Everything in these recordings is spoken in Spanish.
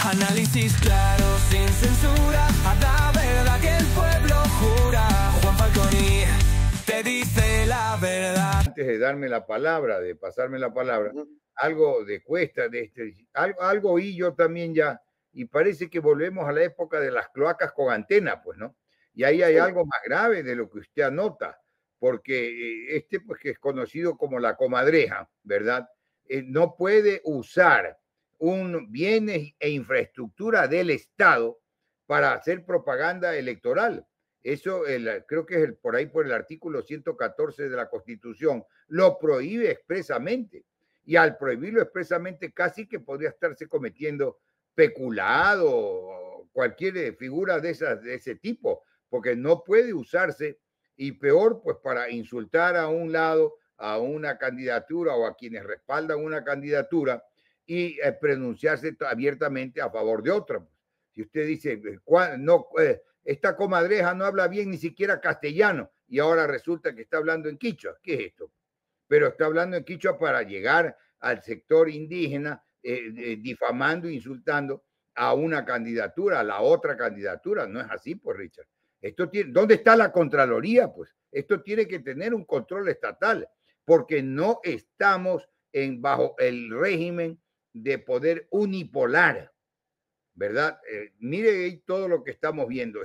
Análisis claro, sin censura, a la verdad que el pueblo jura. Juan Falconi te dice la verdad. Antes de darme la palabra, de pasarme la palabra, algo de Cuesta, algo oí yo también ya, y parece que volvemos a la época de las cloacas con antena, pues, ¿no? Y ahí hay algo más grave de lo que usted anota, porque pues que es conocido como la comadreja, ¿verdad? No puede usar bienes e infraestructura del Estado para hacer propaganda electoral. Eso creo que es por ahí por el artículo 114 de la Constitución, lo prohíbe expresamente. Y al prohibirlo expresamente casi que podría estarse cometiendo peculado o cualquier figura de ese tipo, porque no puede usarse y peor pues para insultar a un lado, a una candidatura o a quienes respaldan una candidatura y pronunciarse abiertamente a favor de otra. Si usted dice, no, esta comadreja no habla bien ni siquiera castellano y ahora resulta que está hablando en quichua. ¿Qué es esto? Pero está hablando en quichua para llegar al sector indígena, difamando, insultando a una candidatura, a la otra candidatura. No es así, pues, Richard. ¿Dónde está la Contraloría? Pues esto tiene que tener un control estatal, porque no estamos bajo el régimen de poder unipolar, ¿verdad? Mire todo lo que estamos viendo.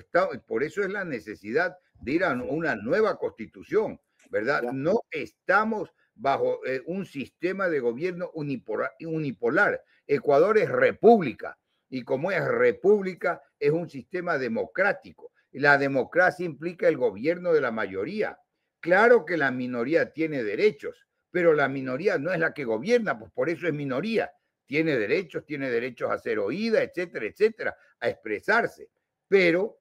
Por eso es la necesidad de ir a una nueva constitución, ¿verdad? No estamos bajo un sistema de gobierno unipolar. Ecuador es república y como es república es un sistema democrático. La democracia implica el gobierno de la mayoría. Claro que la minoría tiene derechos, pero la minoría no es la que gobierna, pues por eso es minoría. Tiene derechos a ser oída, etcétera, etcétera, a expresarse. Pero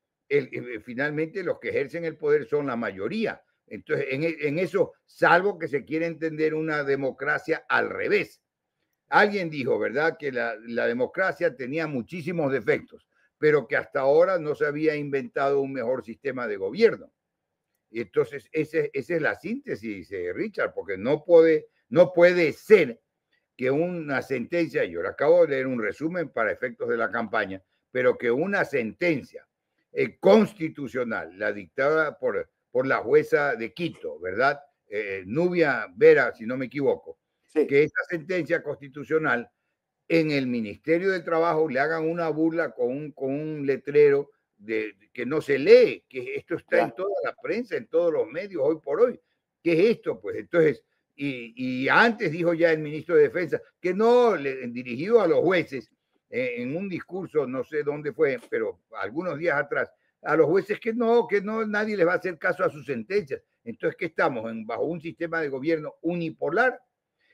finalmente los que ejercen el poder son la mayoría. Entonces, en eso, salvo que se quiera entender una democracia al revés. Alguien dijo, ¿verdad?, que la democracia tenía muchísimos defectos, pero que hasta ahora no se había inventado un mejor sistema de gobierno. Y entonces, esa es la síntesis, Richard, porque no puede ser que una sentencia, yo le acabo de leer un resumen para efectos de la campaña, pero que una sentencia constitucional, la dictada por la jueza de Quito, ¿verdad? Nubia Vera, si no me equivoco, sí, que esa sentencia constitucional en el Ministerio del Trabajo le hagan una burla con un letrero que no se lee, que esto está en toda la prensa, en todos los medios hoy por hoy. ¿Qué es esto? Pues entonces, y antes dijo ya el ministro de Defensa que no, dirigido a los jueces, en un discurso, no sé dónde fue, pero algunos días atrás, a los jueces que no, nadie les va a hacer caso a sus sentencias. Entonces, ¿qué estamos? Bajo un sistema de gobierno unipolar,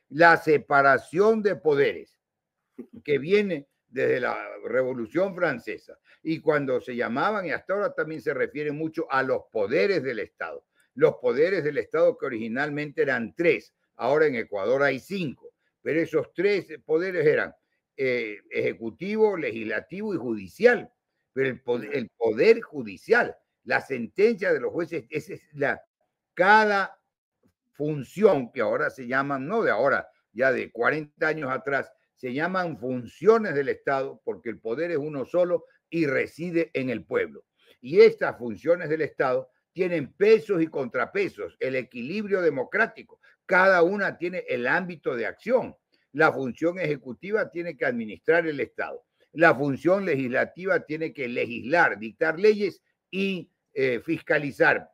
la separación de poderes que viene desde la Revolución Francesa y cuando se llamaban, y hasta ahora también se refiere mucho a los poderes del Estado. Los poderes del Estado que originalmente eran 3, ahora en Ecuador hay 5, pero esos 3 poderes eran ejecutivo, legislativo y judicial. Pero el poder judicial, la sentencia de los jueces, esa es cada función que ahora se llaman, no de ahora, ya de 40 años atrás, se llaman funciones del Estado porque el poder es uno solo y reside en el pueblo. Y estas funciones del Estado tienen pesos y contrapesos, el equilibrio democrático. Cada una tiene el ámbito de acción. La función ejecutiva tiene que administrar el Estado. La función legislativa tiene que legislar, dictar leyes y fiscalizar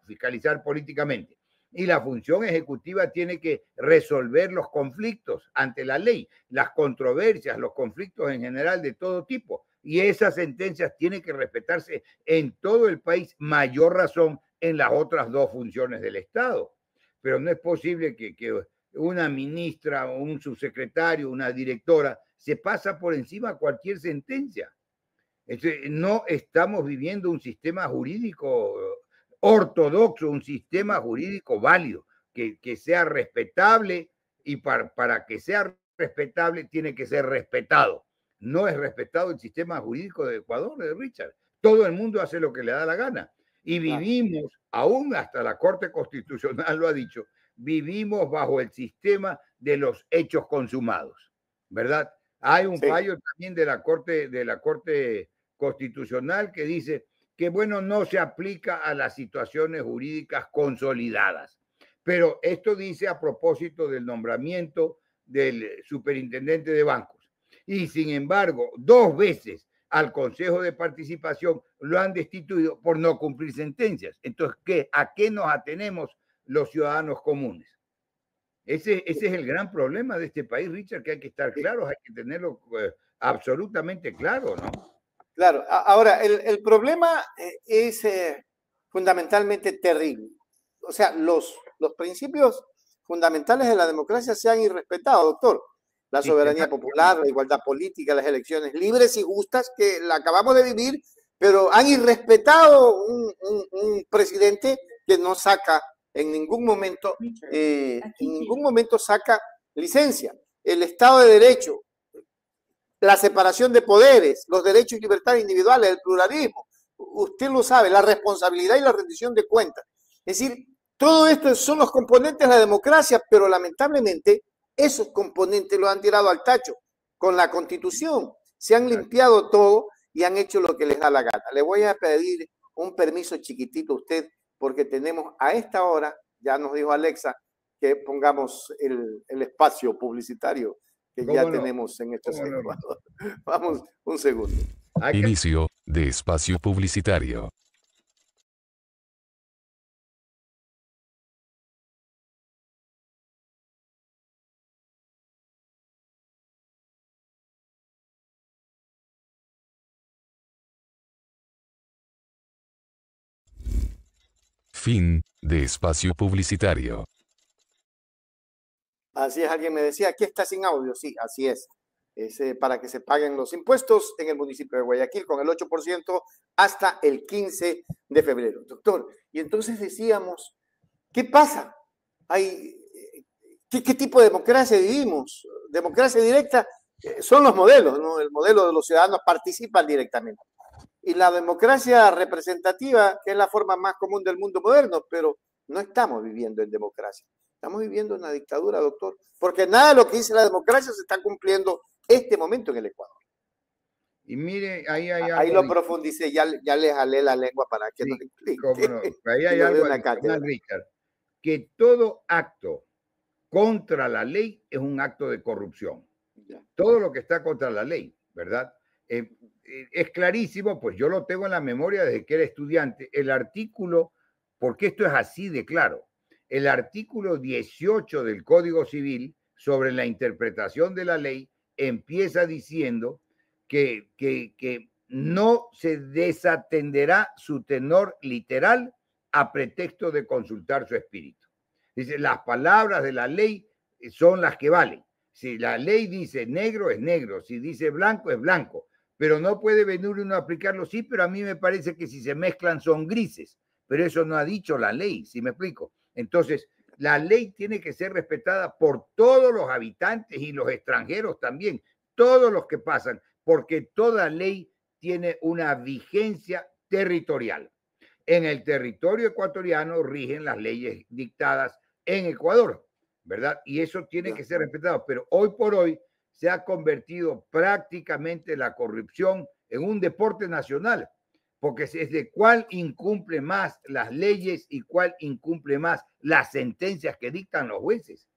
políticamente. Y la función ejecutiva tiene que resolver los conflictos ante la ley, las controversias, los conflictos en general de todo tipo. Y esas sentencias tienen que respetarse en todo el país, mayor razón en las otras 2 funciones del Estado. Pero no es posible que una ministra o un subsecretario, una directora, se pasa por encima cualquier sentencia. Entonces, no estamos viviendo un sistema jurídico ortodoxo, un sistema jurídico válido, que sea respetable y para que sea respetable tiene que ser respetado. No es respetado el sistema jurídico de Ecuador, Richard. Todo el mundo hace lo que le da la gana. Y vivimos, aún hasta la Corte Constitucional lo ha dicho, vivimos bajo el sistema de los hechos consumados, ¿verdad? Hay un fallo también de la Corte Constitucional que dice que, bueno, no se aplica a las situaciones jurídicas consolidadas. Pero esto dice a propósito del nombramiento del superintendente de bancos. Y sin embargo, 2 veces al Consejo de Participación lo han destituido por no cumplir sentencias. Entonces, ¿a qué nos atenemos los ciudadanos comunes? Ese es el gran problema de este país, Richard, que hay que estar claros, hay que tenerlo absolutamente claro, ¿no? Claro, ahora, el problema es fundamentalmente terrible. O sea, los principios fundamentales de la democracia se han irrespetado, doctor. La soberanía popular, la igualdad política, las elecciones libres y justas que la acabamos de vivir, pero han irrespetado un presidente que no saca en ningún momento saca licencia. El Estado de Derecho, la separación de poderes, los derechos y libertades individuales, el pluralismo, usted lo sabe, la responsabilidad y la rendición de cuentas. Es decir, todo esto son los componentes de la democracia, pero lamentablemente esos componentes los han tirado al tacho con la Constitución. Se han limpiado todo y han hecho lo que les da la gana. Le voy a pedir un permiso chiquitito a usted, porque tenemos a esta hora, ya nos dijo Alexa, que pongamos el espacio publicitario que ya tenemos en este segundo. Vamos, un segundo. Inicio de espacio publicitario. Fin de espacio publicitario. Así es, alguien me decía, aquí está sin audio. Sí, así es. Es para que se paguen los impuestos en el municipio de Guayaquil con el 8% hasta el 15 de febrero. Doctor, y entonces decíamos, ¿qué pasa? ¿Qué tipo de democracia vivimos? Democracia directa son los modelos, ¿no? El modelo de los ciudadanos participan directamente. Y la democracia representativa, que es la forma más común del mundo moderno, pero no estamos viviendo en democracia. Estamos viviendo una dictadura, doctor, porque nada de lo que dice la democracia se está cumpliendo este momento en el Ecuador. Y mire, ahí hay algo. Ahí lo profundicé, ya le jalé la lengua para que no le explique. Cómo no. Ahí hay algo, Richard, que todo acto contra la ley es un acto de corrupción. Todo lo que está contra la ley, ¿verdad? Es clarísimo, pues yo lo tengo en la memoria desde que era estudiante, el artículo, porque esto es así de claro, el artículo 18 del Código Civil sobre la interpretación de la ley empieza diciendo que no se desatenderá su tenor literal a pretexto de consultar su espíritu. Dice, las palabras de la ley son las que valen. Si la ley dice negro, es negro. Si dice blanco, es blanco. Pero no puede venir uno a aplicarlo. Sí, pero a mí me parece que si se mezclan son grises. Pero eso no ha dicho la ley, ¿sí me explico? Entonces, la ley tiene que ser respetada por todos los habitantes y los extranjeros también, todos los que pasan, porque toda ley tiene una vigencia territorial. En el territorio ecuatoriano rigen las leyes dictadas en Ecuador, ¿verdad? Y eso tiene que ser respetado. Pero hoy por hoy se ha convertido prácticamente la corrupción en un deporte nacional, porque es de cuál incumple más las leyes y cuál incumple más las sentencias que dictan los jueces.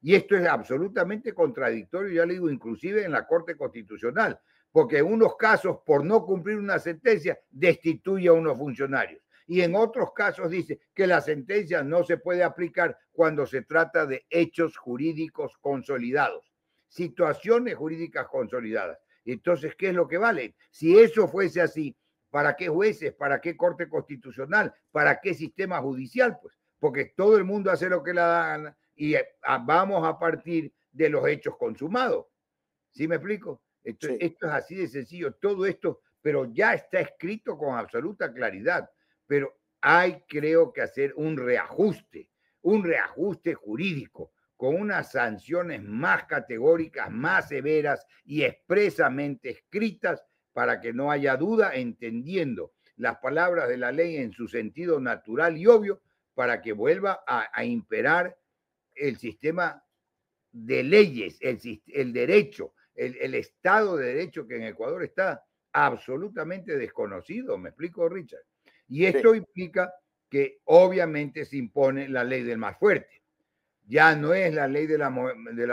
Y esto es absolutamente contradictorio, ya le digo, inclusive en la Corte Constitucional, porque en unos casos, por no cumplir una sentencia, destituye a unos funcionarios. Y en otros casos dice que la sentencia no se puede aplicar cuando se trata de hechos jurídicos consolidados, situaciones jurídicas consolidadas. Entonces, ¿qué es lo que vale? Si eso fuese así, ¿para qué jueces? ¿Para qué Corte Constitucional? ¿Para qué sistema judicial? Pues porque todo el mundo hace lo que le da gana y vamos a partir de los hechos consumados. ¿Sí me explico? Esto es así de sencillo. Todo esto, pero ya está escrito con absoluta claridad. Pero hay, creo que hacer un reajuste jurídico con unas sanciones más categóricas, más severas y expresamente escritas para que no haya duda, entendiendo las palabras de la ley en su sentido natural y obvio, para que vuelva a imperar el sistema de leyes, el derecho, el Estado de Derecho que en Ecuador está absolutamente desconocido, ¿me explico, Richard? Y esto implica que obviamente se impone la ley del más fuerte. Ya no es la ley de la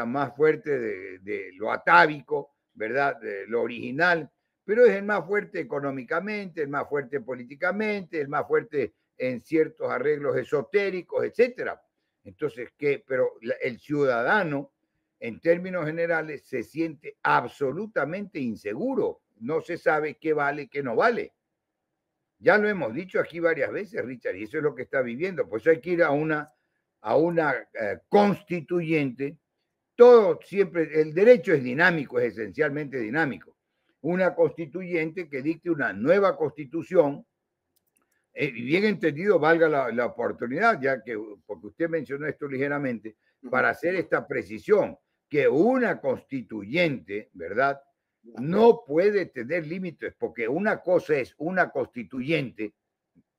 más fuerte de lo atávico, ¿verdad? De lo original, pero es el más fuerte económicamente, el más fuerte políticamente, el más fuerte en ciertos arreglos esotéricos, etcétera. Entonces, pero el ciudadano, en términos generales, se siente absolutamente inseguro. No se sabe qué vale, qué no vale. Ya lo hemos dicho aquí varias veces, Richard, y eso es lo que está viviendo. Pues hay que ir a una constituyente. Todo siempre, el derecho es dinámico, es esencialmente dinámico. Una constituyente que dicte una nueva constitución, bien entendido, valga la oportunidad, ya que, porque usted mencionó esto ligeramente, para hacer esta precisión, que una constituyente, ¿verdad?, no puede tener límites, porque una cosa es una constituyente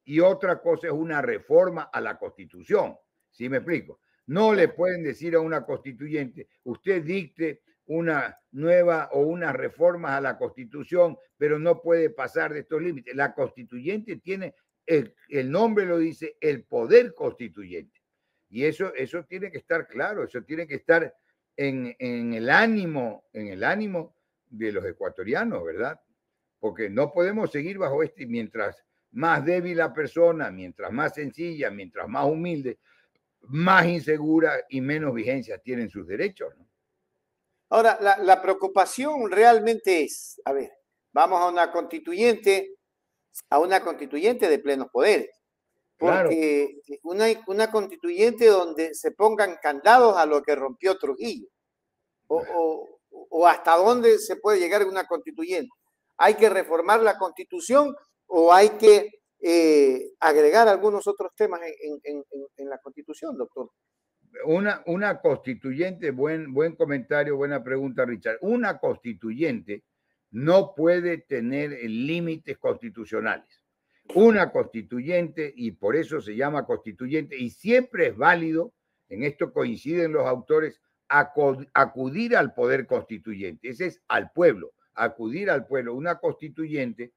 y otra cosa es una reforma a la Constitución. ¿Sí me explico? No le pueden decir a una constituyente, usted dicte una nueva o unas reformas a la Constitución, pero no puede pasar de estos límites. La constituyente tiene, el nombre lo dice, el poder constituyente. Y eso tiene que estar claro, eso tiene que estar en el ánimo de los ecuatorianos, ¿verdad? Porque no podemos seguir bajo mientras más débil la persona, mientras más sencilla, mientras más humilde, más insegura y menos vigencia tienen sus derechos, ¿no? Ahora, la preocupación realmente es, a ver, vamos a una constituyente de plenos poderes. Porque claro, una constituyente donde se pongan candados a lo que rompió Trujillo. O hasta dónde se puede llegar una constituyente. ¿Hay que reformar la Constitución o hay que agregar algunos otros temas en la Constitución, doctor? Una constituyente, buen comentario, buena pregunta, Richard. Una constituyente no puede tener límites constitucionales. Una constituyente, y por eso se llama constituyente, y siempre es válido, en esto coinciden los autores, acudir al poder constituyente. Ese es al pueblo, acudir al pueblo. Una constituyente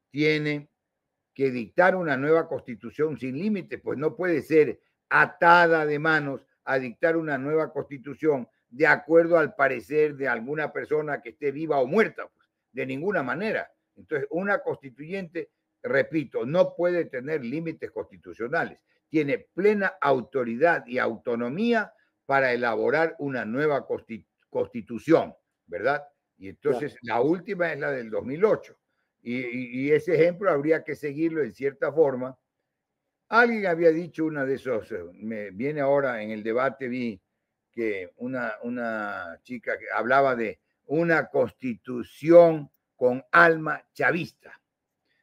tiene que dictar una nueva constitución sin límites, pues no puede ser atada de manos a dictar una nueva constitución de acuerdo al parecer de alguna persona que esté viva o muerta, pues, de ninguna manera. Entonces, una constituyente, repito, no puede tener límites constitucionales, tiene plena autoridad y autonomía para elaborar una nueva constitución, ¿verdad? Y entonces la última es la del 2008. Y ese ejemplo habría que seguirlo en cierta forma. Alguien había dicho una de esos, me viene ahora en el debate, vi que una chica que hablaba de una constitución con alma chavista.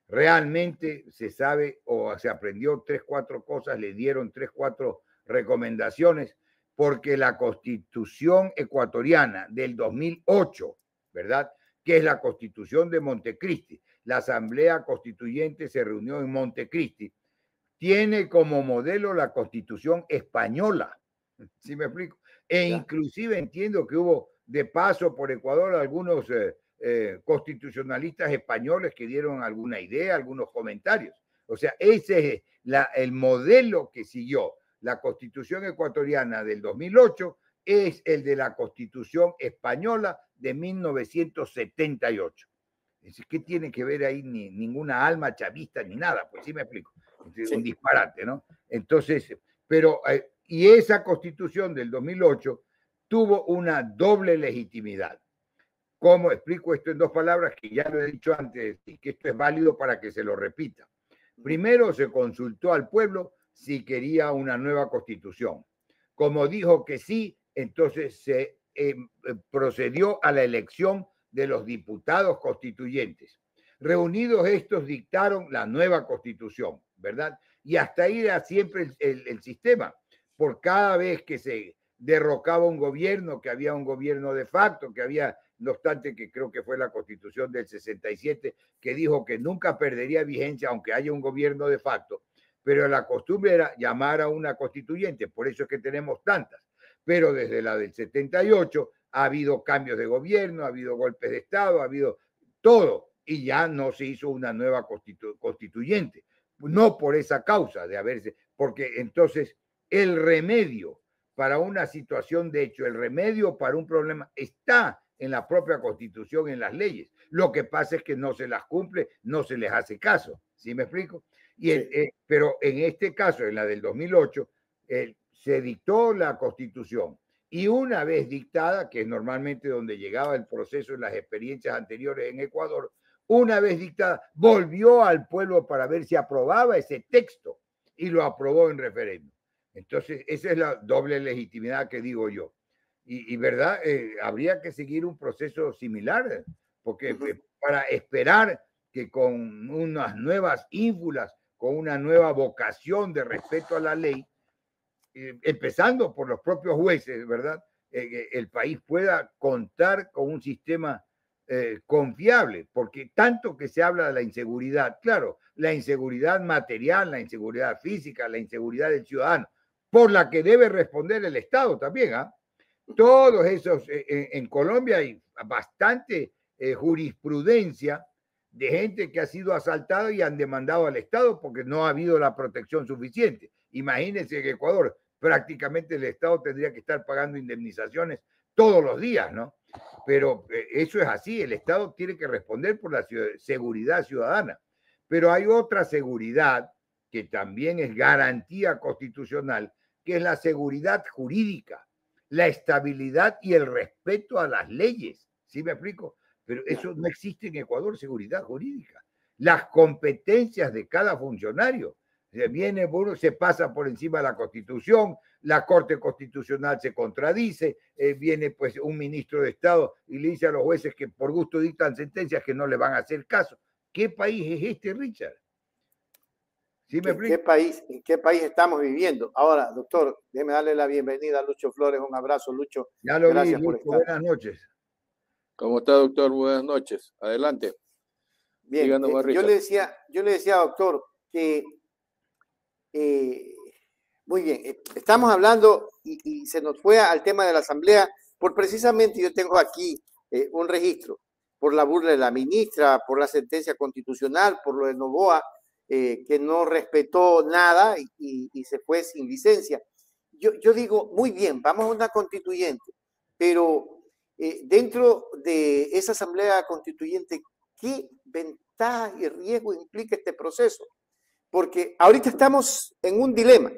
Realmente se sabe o se aprendió 3, 4 cosas, le dieron 3, 4 recomendaciones, porque la Constitución ecuatoriana del 2008, ¿verdad?, que es la Constitución de Montecristi, la Asamblea Constituyente se reunió en Montecristi, tiene como modelo la Constitución española, ¿sí me explico? E inclusive entiendo que hubo de paso por Ecuador algunos constitucionalistas españoles que dieron alguna idea, algunos comentarios. O sea, ese es el modelo que siguió la Constitución ecuatoriana del 2008, es el de la Constitución española de 1978. ¿Qué tiene que ver ahí? Ninguna alma chavista ni nada, pues sí me explico. Sí. Un disparate, ¿no? Entonces, pero, y esa Constitución del 2008 tuvo una doble legitimidad. ¿Cómo explico esto en 2 palabras que ya lo he dicho antes y que esto es válido para que se lo repita? Primero, se consultó al pueblo si quería una nueva constitución. Como dijo que sí, entonces se procedió a la elección de los diputados constituyentes. Reunidos estos dictaron la nueva constitución, ¿verdad? Y hasta ahí era siempre el sistema. Por cada vez que se derrocaba un gobierno, que había un gobierno de facto, que había, no obstante que creo que fue la Constitución del 67, que dijo que nunca perdería vigencia aunque haya un gobierno de facto, pero la costumbre era llamar a una constituyente, por eso es que tenemos tantas. Pero desde la del 78 ha habido cambios de gobierno, ha habido golpes de Estado, ha habido todo, y ya no se hizo una nueva constituyente. No por esa causa de haberse, porque entonces el remedio para una situación de hecho, el remedio para un problema está en la propia Constitución, en las leyes. Lo que pasa es que no se las cumple, no se les hace caso. ¿Sí me explico? Pero en este caso, en la del 2008, se dictó la Constitución y una vez dictada, que es normalmente donde llegaba el proceso en las experiencias anteriores en Ecuador, una vez dictada, volvió al pueblo para ver si aprobaba ese texto y lo aprobó en referéndum. Entonces, esa es la doble legitimidad que digo yo. Y verdad, habría que seguir un proceso similar, porque para esperar que con unas nuevas ínfulas, con una nueva vocación de respeto a la ley, empezando por los propios jueces, ¿verdad? El país pueda contar con un sistema confiable, porque tanto que se habla de la inseguridad, claro, la inseguridad material, la inseguridad física, la inseguridad del ciudadano, por la que debe responder el Estado también, ¿ah? Todos esos, en Colombia hay bastante jurisprudencia de gente que ha sido asaltada y han demandado al Estado porque no ha habido la protección suficiente. Imagínense que en Ecuador prácticamente el Estado tendría que estar pagando indemnizaciones todos los días, ¿no? Pero eso es así, el Estado tiene que responder por la seguridad ciudadana. Pero hay otra seguridad que también es garantía constitucional, que es la seguridad jurídica, la estabilidad y el respeto a las leyes. ¿Sí me explico? Pero eso no existe en Ecuador, seguridad jurídica. Las competencias de cada funcionario. Viene uno, se pasa por encima de la Constitución, la Corte Constitucional se contradice, viene pues un ministro de Estado y le dice a los jueces que por gusto dictan sentencias que no le van a hacer caso. ¿Qué país es este, Richard? ¿Sí me explico? ¿En qué país estamos viviendo? Ahora, doctor, déjeme darle la bienvenida a Lucho Flores. Un abrazo, Lucho. Ya lo vi, Lucho, buenas noches. ¿Cómo está, doctor? Buenas noches. Adelante. Bien, yo le decía, doctor, que muy bien, estamos hablando y se nos fue al tema de la Asamblea, por precisamente yo tengo aquí un registro por la burla de la ministra, por la sentencia constitucional, por lo de Noboa, que no respetó nada y se fue sin licencia. Yo digo, muy bien, vamos a una constituyente, pero dentro de esa asamblea constituyente, ¿qué ventaja y riesgo implica este proceso? Porque ahorita estamos en un dilema.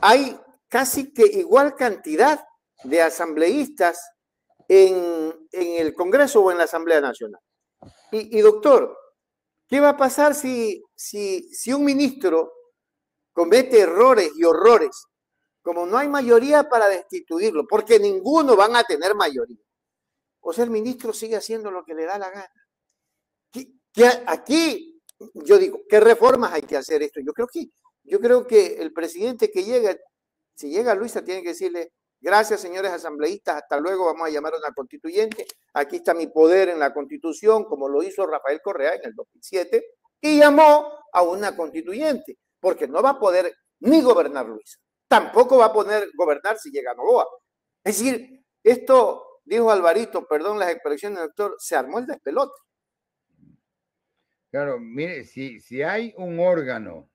Hay casi que igual cantidad de asambleístas en el Congreso o en la Asamblea Nacional. Y doctor, ¿qué va a pasar si un ministro comete errores y horrores? Como no hay mayoría para destituirlo, porque ninguno van a tener mayoría. O sea, el ministro sigue haciendo lo que le da la gana. Aquí, yo digo, ¿qué reformas hay que hacer esto? Yo creo que el presidente que llega, si llega Luisa, tiene que decirle, gracias, señores asambleístas, hasta luego, vamos a llamar a una constituyente. Aquí está mi poder en la Constitución, como lo hizo Rafael Correa en el 2007, y llamó a una constituyente, porque no va a poder ni gobernar Luisa. Tampoco va a poder gobernar si llega Noboa. Es decir, esto, dijo Alvarito, perdón las expresiones, doctor, se armó el despelote. Claro, mire, si hay un órgano,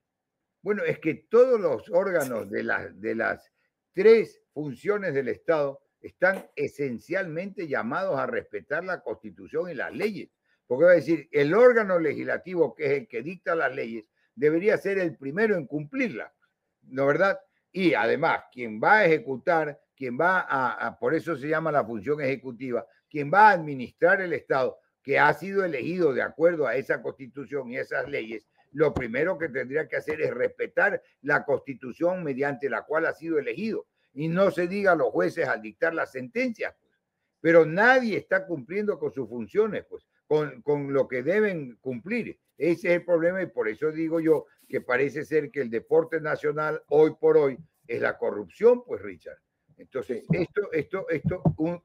bueno, es que todos los órganos de las tres funciones del Estado están esencialmente llamados a respetar la Constitución y las leyes. Porque va a decir, el órgano legislativo, que es el que dicta las leyes, debería ser el primero en cumplirlas, ¿no verdad? Y además, quien va a ejecutar, quien va por eso se llama la función ejecutiva, quien va a administrar el Estado, que ha sido elegido de acuerdo a esa Constitución y esas leyes, lo primero que tendría que hacer es respetar la Constitución mediante la cual ha sido elegido. Y no se diga a los jueces al dictar las sentencias, pues. Pero nadie está cumpliendo con sus funciones, pues, con lo que deben cumplir. Ese es el problema y por eso digo yo que parece ser que el deporte nacional hoy por hoy es la corrupción, pues, Richard. Entonces,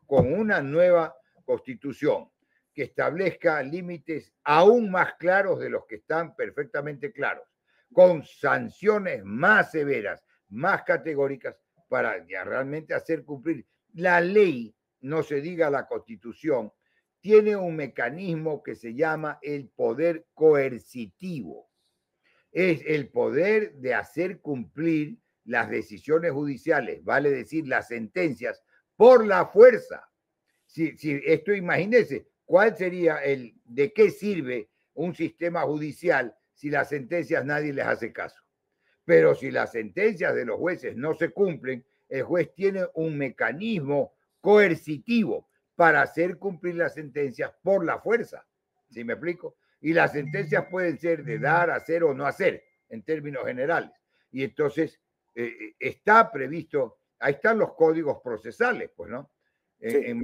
con una nueva Constitución que establezca límites aún más claros de los que están perfectamente claros, con sanciones más severas, más categóricas, para ya realmente hacer cumplir la ley no se diga la Constitución, tiene un mecanismo que se llama el poder coercitivo. Es el poder de hacer cumplir las decisiones judiciales, vale decir, las sentencias, por la fuerza. Si esto, imagínense, ¿cuál sería de qué sirve un sistema judicial si las sentencias nadie les hace caso? Pero si las sentencias de los jueces no se cumplen, el juez tiene un mecanismo coercitivo para hacer cumplir las sentencias por la fuerza. ¿Sí me explico? Y las sentencias pueden ser de dar, hacer o no hacer, en términos generales. Y entonces está previsto, ahí están los códigos procesales, pues, ¿no? Sí. En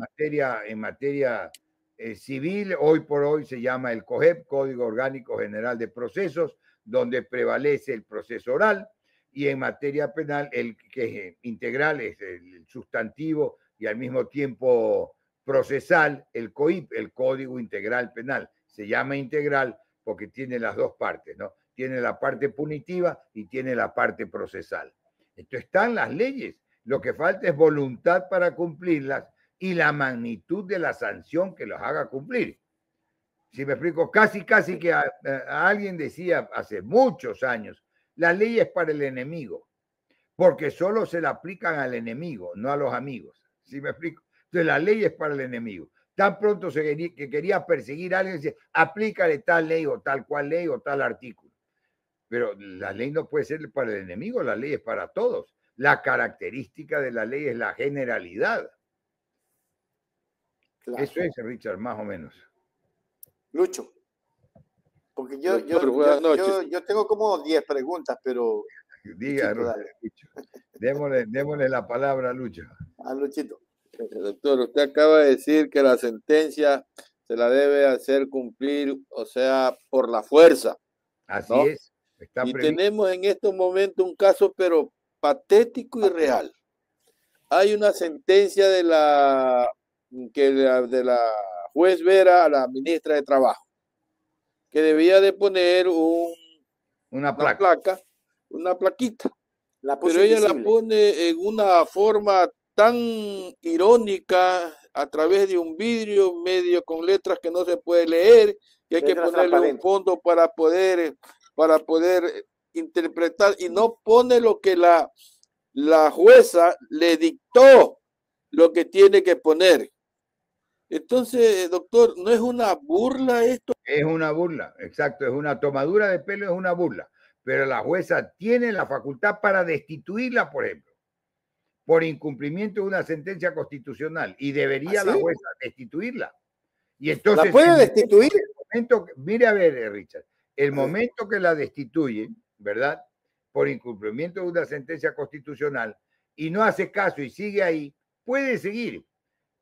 materia civil, hoy por hoy se llama el COGEP, Código Orgánico General de Procesos, donde prevalece el proceso oral, y en materia penal, el que es integral es el sustantivo y al mismo tiempo procesal, el COIP, el Código Integral Penal. Se llama integral porque tiene las dos partes, ¿no? Tiene la parte punitiva y tiene la parte procesal. Entonces están las leyes, lo que falta es voluntad para cumplirlas y la magnitud de la sanción que los haga cumplir. Si me explico, casi que a alguien decía hace muchos años, la ley es para el enemigo, porque solo se la aplican al enemigo, no a los amigos. ¿Sí me explico? Entonces la ley es para el enemigo. Tan pronto que quería perseguir a alguien, dice, aplícale tal ley o tal cual ley o tal artículo. Pero la ley no puede ser para el enemigo, la ley es para todos. La característica de la ley es la generalidad. Claro. Eso es, Richard, más o menos. Lucho, porque yo tengo como 10 preguntas, pero... Diga, Lucho. Démosle la palabra a Lucho. A Luchito. Doctor, usted acaba de decir que la sentencia se la debe hacer cumplir, o sea, por la fuerza. Así, ¿no? Es. Está y previsto. Tenemos en estos momentos un caso, pero patético y real. Hay una sentencia de la juez Vera a la ministra de Trabajo, que debía de poner una plaquita. Pero ella la pone en una forma tan irónica, a través de un vidrio medio con letras que no se puede leer, que hay que ponerle un fondo para poder interpretar, y no pone lo que la jueza le dictó, lo que tiene que poner. Entonces, doctor, ¿no es una burla esto? Es una burla, exacto, es una tomadura de pelo, es una burla. Pero la jueza tiene la facultad para destituirla, por ejemplo, por incumplimiento de una sentencia constitucional, y debería la jueza destituirla. Y entonces, ¿la puede destituir? Mire a ver, Richard, el momento que la destituyen, ¿verdad? Por incumplimiento de una sentencia constitucional, y no hace caso y sigue ahí, puede seguir.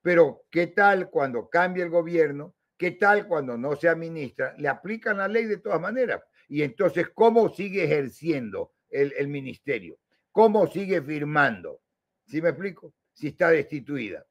Pero ¿qué tal cuando cambia el gobierno? ¿Qué tal cuando no sea ministra? Le aplican la ley de todas maneras. Y entonces, ¿cómo sigue ejerciendo el ministerio? ¿Cómo sigue firmando? ¿Sí me explico? Si está destituida.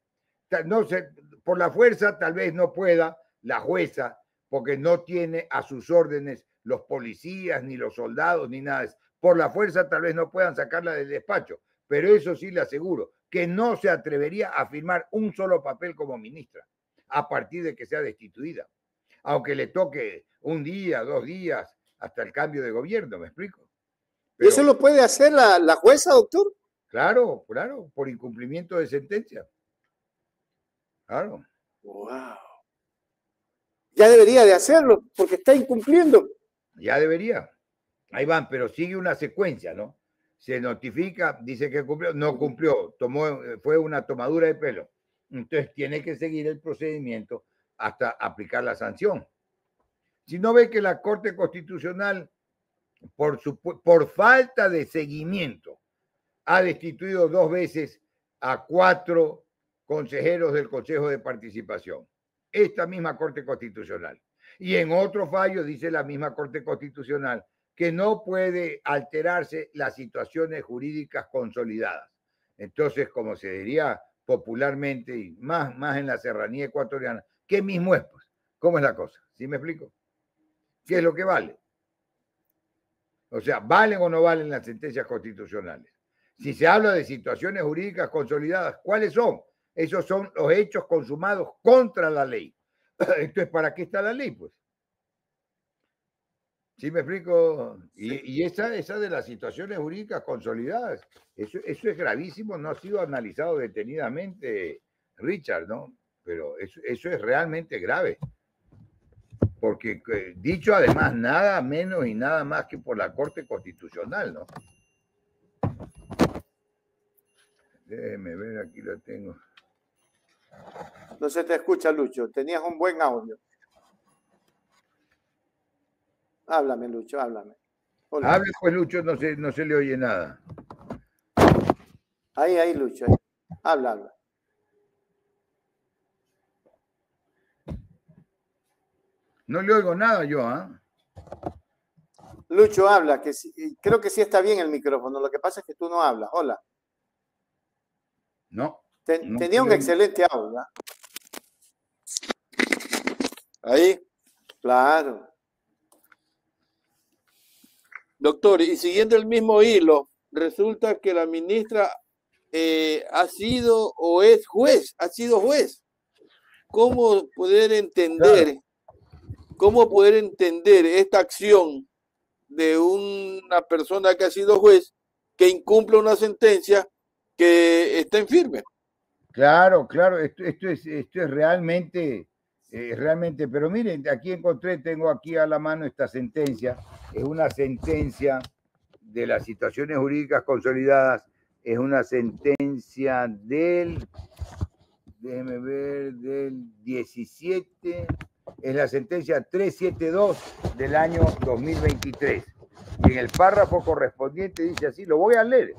No sé, por la fuerza tal vez no pueda la jueza, porque no tiene a sus órdenes los policías, ni los soldados, ni nada. Por la fuerza tal vez no puedan sacarla del despacho, pero eso sí le aseguro, que no se atrevería a firmar un solo papel como ministra a partir de que sea destituida, aunque le toque un día, 2 días, hasta el cambio de gobierno, ¿me explico? Pero, ¿y eso lo puede hacer la jueza, doctor? Claro, por incumplimiento de sentencia. Claro. Wow. Ya debería de hacerlo, porque está incumpliendo. Ya debería. Ahí van, pero sigue una secuencia, ¿no? Se notifica, dice que cumplió, no cumplió, fue una tomadura de pelo. Entonces tiene que seguir el procedimiento hasta aplicar la sanción. Si no ve que la Corte Constitucional, por falta de seguimiento, ha destituido 2 veces a 4 consejeros del Consejo de Participación. Esta misma Corte Constitucional. Y en otro fallo dice la misma Corte Constitucional que no puede alterarse las situaciones jurídicas consolidadas. Entonces, como se diría popularmente, y más en la serranía ecuatoriana, ¿qué mismo es? Pues? ¿Cómo es la cosa? ¿Sí me explico? ¿Qué es lo que vale? O sea, ¿valen o no valen las sentencias constitucionales? Si se habla de situaciones jurídicas consolidadas, ¿cuáles son? Esos son los hechos consumados contra la ley. Entonces, ¿para qué está la ley? Pues. ¿Sí me explico? Y esa de las situaciones jurídicas consolidadas, eso es gravísimo, no ha sido analizado detenidamente, Richard, ¿no? Pero eso es realmente grave. Porque dicho además nada menos y nada más que por la Corte Constitucional, ¿no? Déjeme ver, aquí lo tengo. No se te escucha, Lucho. Tenías un buen audio. Háblame, Lucho, háblame. Hola. Hable pues, Lucho, no se le oye nada. Ahí, Lucho. Ahí. Habla. No le oigo nada yo, ¿ah? Lucho, habla, que sí, creo que sí está bien el micrófono. Lo que pasa es que tú no hablas. Hola. No. Tenía un excelente audio. Ahí. Claro. Doctor, y siguiendo el mismo hilo, resulta que la ministra ha sido o es juez, ha sido juez. ¿Cómo poder entender esta acción de una persona que ha sido juez que incumple una sentencia que está en firme? Claro, esto es realmente, pero miren, aquí tengo aquí a la mano esta sentencia, es una sentencia de las situaciones jurídicas consolidadas, es una sentencia del 17, es la sentencia 372 del año 2023. Y en el párrafo correspondiente dice así, lo voy a leer.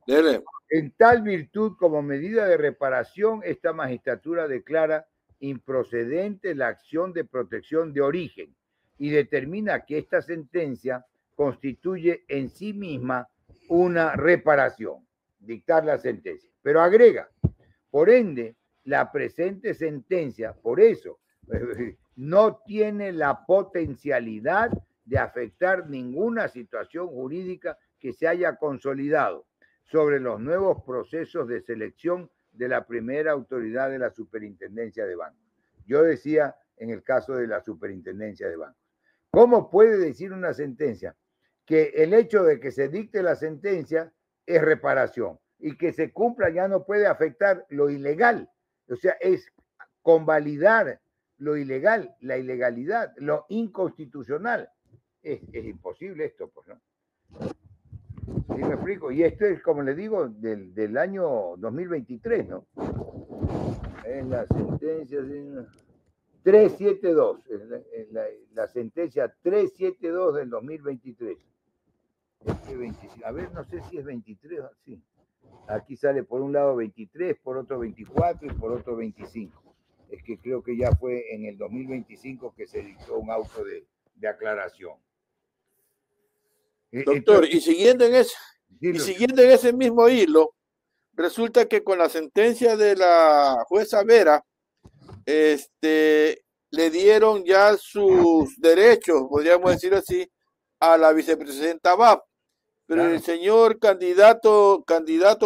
Dele. En tal virtud, como medida de reparación, esta magistratura declara improcedente la acción de protección de origen y determina que esta sentencia constituye en sí misma una reparación, dictar la sentencia. Pero agrega, por ende, la presente sentencia, por eso, no tiene la potencialidad de afectar ninguna situación jurídica que se haya consolidado sobre los nuevos procesos de selección de la primera autoridad de la Superintendencia de Bancos. Yo decía en el caso de la Superintendencia de Bancos. ¿Cómo puede decir una sentencia que el hecho de que se dicte la sentencia es reparación y que se cumpla ya no puede afectar lo ilegal? O sea, es convalidar lo ilegal, la ilegalidad, lo inconstitucional. Es imposible esto, pues, ¿no? ¿Sí me explico? Y esto es, como le digo, del año 2023, ¿no? Es la sentencia 372, la sentencia 372 del 2023. A ver, no sé si es 23, sí. Aquí sale por un lado 23, por otro 24 y por otro 25. Es que creo que ya fue en el 2025 que se dictó un auto de aclaración. Doctor, y siguiendo en ese mismo hilo, resulta que con la sentencia de la jueza Vera, le dieron ya sus derechos, podríamos decir así, a la vicepresidenta Abad. Pero claro, el señor candidato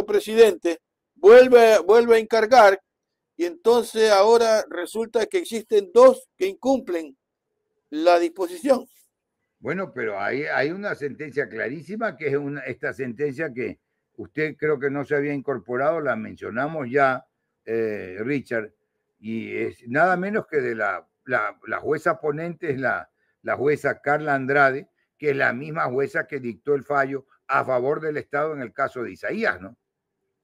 presidente vuelve a encargar, y entonces ahora resulta que existen dos que incumplen la disposición. Bueno, pero hay una sentencia clarísima, que es esta sentencia que usted creo que no se había incorporado, la mencionamos ya, Richard, y es nada menos que de la jueza ponente, es la jueza Carla Andrade, que es la misma jueza que dictó el fallo a favor del Estado en el caso de Isaías, ¿no?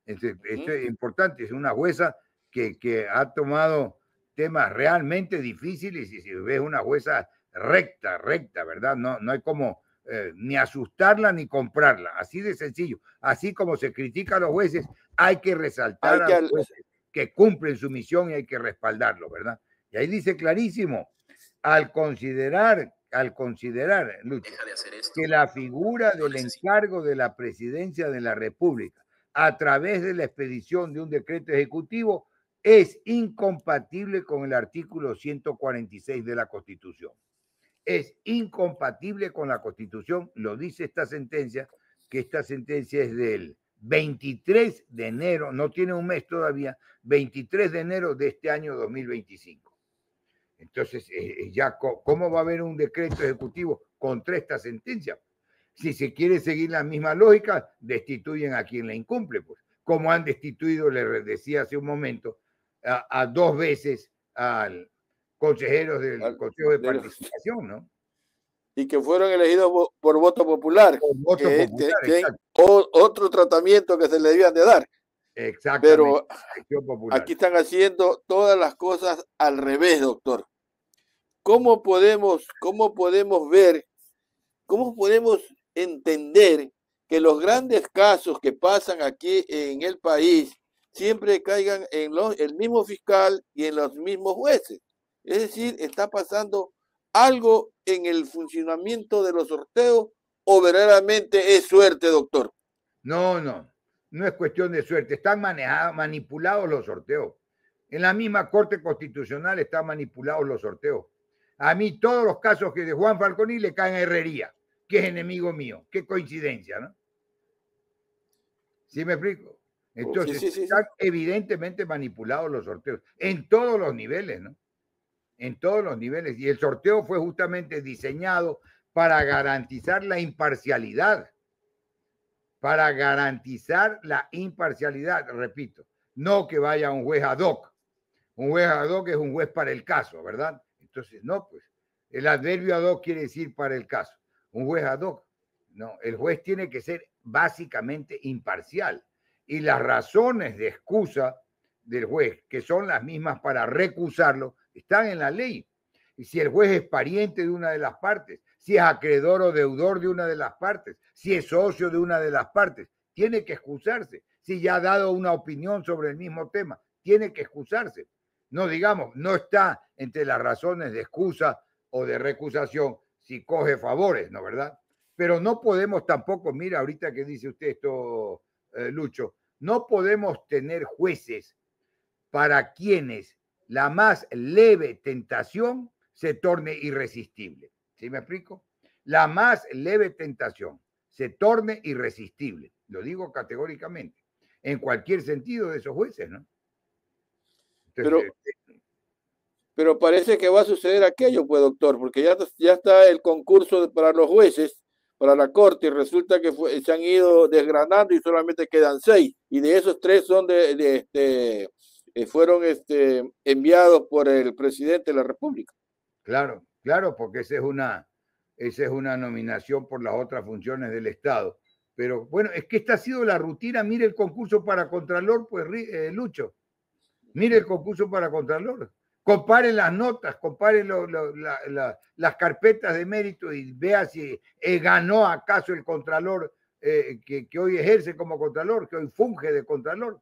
Esto es importante, es una jueza que ha tomado temas realmente difíciles, y si ves una jueza recta, ¿verdad? No hay como ni asustarla ni comprarla, así de sencillo. Así como se critica a los jueces, hay que resaltar a los jueces que cumplen su misión y hay que respaldarlo, ¿verdad? Y ahí dice clarísimo, al considerar, Lucho, que la figura del encargo de la presidencia de la República a través de la expedición de un decreto ejecutivo es incompatible con el artículo 146 de la Constitución. Es incompatible con la Constitución, lo dice esta sentencia, que esta sentencia es del 23 de enero, no tiene un mes todavía, 23 de enero de este año 2025. Entonces, ya, ¿cómo va a haber un decreto ejecutivo contra esta sentencia? Si se quiere seguir la misma lógica, destituyen a quien la incumple, pues, como han destituido, le decía hace un momento, a 2 veces al consejeros del Consejo de Participación, ¿no? Y que fueron elegidos por voto popular. Por voto popular, otro tratamiento que se le debían de dar. Exactamente. Pero aquí están haciendo todas las cosas al revés, doctor. ¿Cómo podemos ver, cómo podemos entender que los grandes casos que pasan aquí en el país siempre caigan en el mismo fiscal y en los mismos jueces? Es decir, está pasando algo en el funcionamiento de los sorteos o verdaderamente es suerte, doctor. No es cuestión de suerte. Están manipulados los sorteos. En la misma Corte Constitucional están manipulados los sorteos. A mí todos los casos que de Juan Falconi le caen a Herrería, que es enemigo mío. Qué coincidencia, ¿no? ¿Sí me explico? Entonces, están evidentemente manipulados los sorteos en todos los niveles, ¿no? En todos los niveles. Y el sorteo fue justamente diseñado para garantizar la imparcialidad. Para garantizar la imparcialidad, repito. No que vaya un juez ad hoc. Un juez ad hoc es un juez para el caso, ¿verdad? Entonces, no, pues, el adverbio ad hoc quiere decir para el caso. Un juez ad hoc. No, el juez tiene que ser básicamente imparcial. Y las razones de excusa del juez, que son las mismas para recusarlo, están en la ley. Y si el juez es pariente de una de las partes, si es acreedor o deudor de una de las partes, si es socio de una de las partes, tiene que excusarse. Si ya ha dado una opinión sobre el mismo tema, tiene que excusarse. No digamos, no está entre las razones de excusa o de recusación si coge favores, ¿no, verdad? Pero no podemos tampoco, mira, ahorita que dice usted esto, Lucho, no podemos tener jueces para quienes la más leve tentación se torne irresistible. ¿Sí me explico? La más leve tentación se torne irresistible. Lo digo categóricamente. En cualquier sentido de esos jueces, ¿no? Entonces, pero parece que va a suceder aquello, pues, doctor, porque ya está el concurso para los jueces, para la corte, y resulta que se han ido desgranando y solamente quedan 6. Y de esos 3 son fueron enviados por el presidente de la República. Claro, porque esa es una nominación por las otras funciones del Estado. Pero bueno, es que esta ha sido la rutina. Mire el concurso para Contralor, pues, Lucho. Mire el concurso para Contralor. Compare las notas, compare las carpetas de mérito y vea si ganó acaso el Contralor que hoy ejerce como Contralor, que hoy funge de Contralor.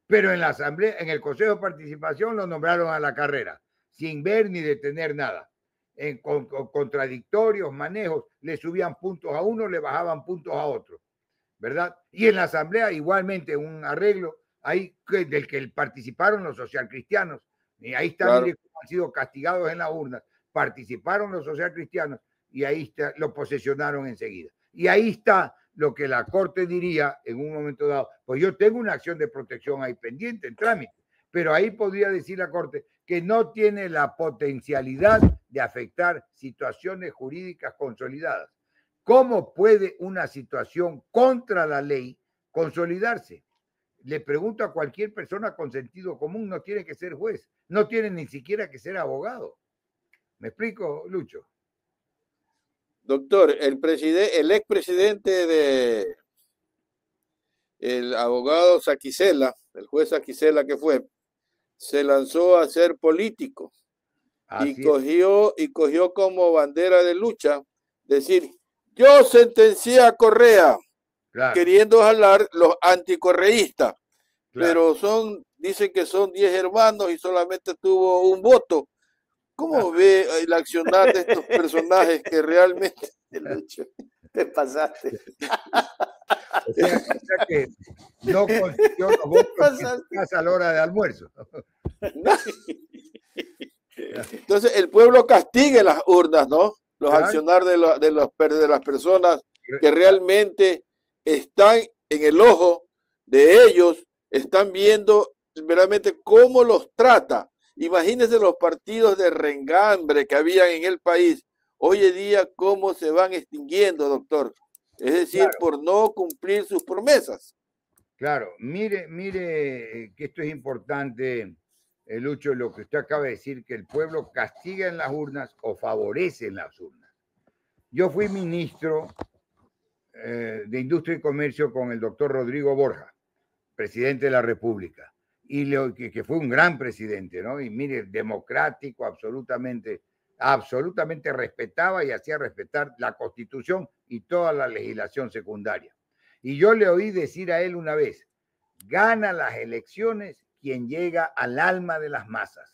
Pero en la Asamblea, en el Consejo de Participación lo nombraron a la carrera, sin ver ni detener nada. Con contradictorios, manejos, le subían puntos a uno, le bajaban puntos a otro, ¿verdad? Y en la Asamblea igualmente un arreglo ahí del que participaron los socialcristianos, y ahí está, claro. Mire cómo han sido castigados en la urna, participaron los socialcristianos y ahí está, lo posesionaron enseguida. Y ahí está lo que la Corte diría en un momento dado, pues yo tengo una acción de protección ahí pendiente, en trámite, pero ahí podría decir la Corte que no tiene la potencialidad de afectar situaciones jurídicas consolidadas. ¿Cómo puede una situación contra la ley consolidarse? Le pregunto a cualquier persona con sentido común, no tiene que ser juez, no tiene ni siquiera que ser abogado. ¿Me explico, Lucho? Doctor, el expresidente el abogado Saquicela, el juez Saquicela que fue, se lanzó a ser político y cogió como bandera de lucha decir, yo sentencié a Correa, claro, queriendo jalar los anticorreístas, claro, pero dicen que son 10 hermanos y solamente tuvo un voto. ¿Cómo ve el accionar de estos personajes que realmente... Lucho, te pasaste. O sea que no consiguió los votos a la hora de almuerzo. Entonces el pueblo castigue las urnas, ¿no? Los accionar de las personas que realmente están en el ojo de ellos están viendo verdaderamente cómo los trata. Imagínense los partidos de rengambre que habían en el país. Hoy en día, cómo se van extinguiendo, doctor. Es decir, claro, por no cumplir sus promesas. Claro, mire que esto es importante, Lucho, lo que usted acaba de decir, que el pueblo castiga en las urnas o favorece en las urnas. Yo fui ministro de Industria y Comercio con el doctor Rodrigo Borja, presidente de la República, y que fue un gran presidente, ¿no? Y mire, democrático, absolutamente respetaba y hacía respetar la Constitución y toda la legislación secundaria. Y yo le oí decir a él una vez, gana las elecciones quien llega al alma de las masas.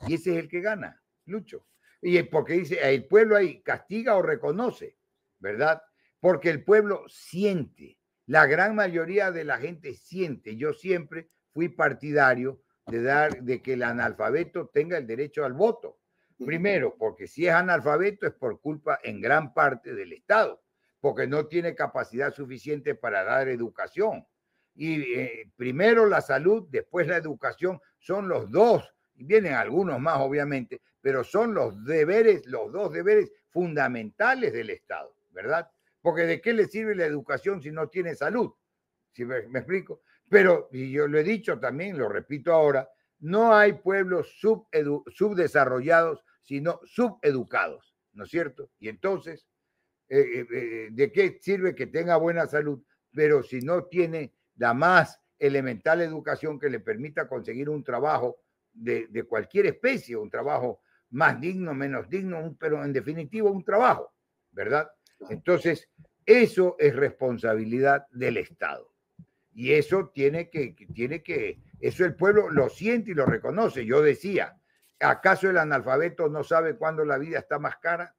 Y ese es el que gana, Lucho. Y porque dice, el pueblo ahí castiga o reconoce, ¿verdad? Porque el pueblo siente, la gran mayoría de la gente siente. Yo siempre fui partidario de que el analfabeto tenga el derecho al voto. Primero, porque si es analfabeto es por culpa en gran parte del Estado, porque no tiene capacidad suficiente para dar educación. Y primero la salud, después la educación, son los dos, y vienen algunos más obviamente, pero son los dos deberes fundamentales del Estado, ¿verdad? Porque ¿de qué le sirve la educación si no tiene salud? ¿Sí me explico? Pero, y yo lo he dicho también, lo repito ahora, no hay pueblos subdesarrollados, sino subeducados, ¿no es cierto? Y entonces, ¿de qué sirve que tenga buena salud, pero si no tiene la más elemental educación que le permita conseguir un trabajo de cualquier especie, un trabajo más digno, menos digno, pero en definitiva un trabajo, ¿verdad? Entonces, eso es responsabilidad del Estado. Y eso eso el pueblo lo siente y lo reconoce. Yo decía, ¿acaso el analfabeto no sabe cuándo la vida está más cara?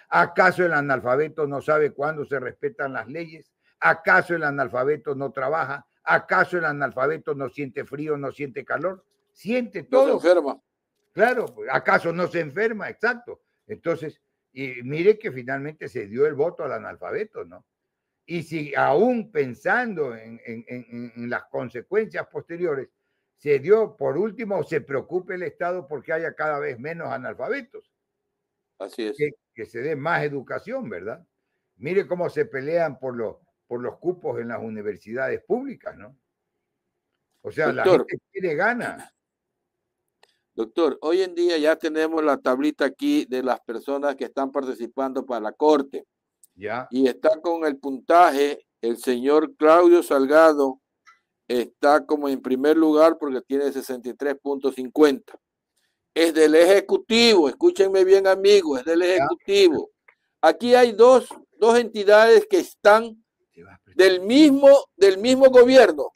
¿Acaso el analfabeto no sabe cuándo se respetan las leyes? ¿Acaso el analfabeto no trabaja? ¿Acaso el analfabeto no siente frío, no siente calor? Siente todo. No se enferma. Claro, ¿acaso no se enferma? Exacto. Entonces, y mire que finalmente se dio el voto al analfabeto, ¿no? Y si aún pensando en las consecuencias posteriores, se dio, por último, se preocupe el Estado porque haya cada vez menos analfabetos. Así es. Que se dé más educación, ¿verdad? Mire cómo se pelean por los cupos en las universidades públicas, ¿no? O sea, doctor, la gente quiere ganas. Doctor, hoy en día ya tenemos la tablita aquí de las personas que están participando para la Corte. Ya. Y está con el puntaje, el señor Claudio Salgado está como en primer lugar porque tiene 63.50. Es del Ejecutivo, escúchenme bien amigos, es del Ejecutivo. Aquí hay dos entidades que están del mismo gobierno.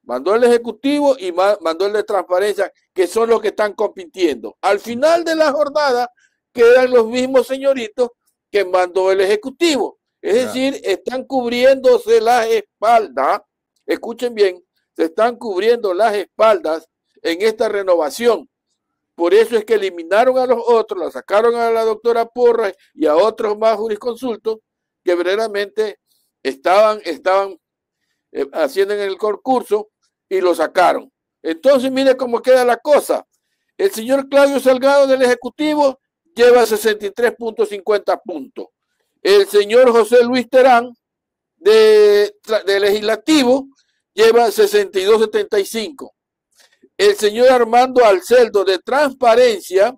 Mandó el Ejecutivo y mandó el de Transparencia, que son los que están compitiendo. Al final de la jornada quedan los mismos señoritos que mandó el Ejecutivo. Es decir, están cubriéndose las espaldas. Escuchen bien, se están cubriendo las espaldas en esta renovación. Por eso es que eliminaron a los otros, la sacaron a la doctora Porras y a otros más jurisconsultos que verdaderamente estaban haciendo en el concurso y lo sacaron. Entonces, mire cómo queda la cosa. El señor Claudio Salgado del Ejecutivo lleva 63.50 puntos. El señor José Luis Terán de Legislativo lleva 62.75. El señor Armando Alceldo de Transparencia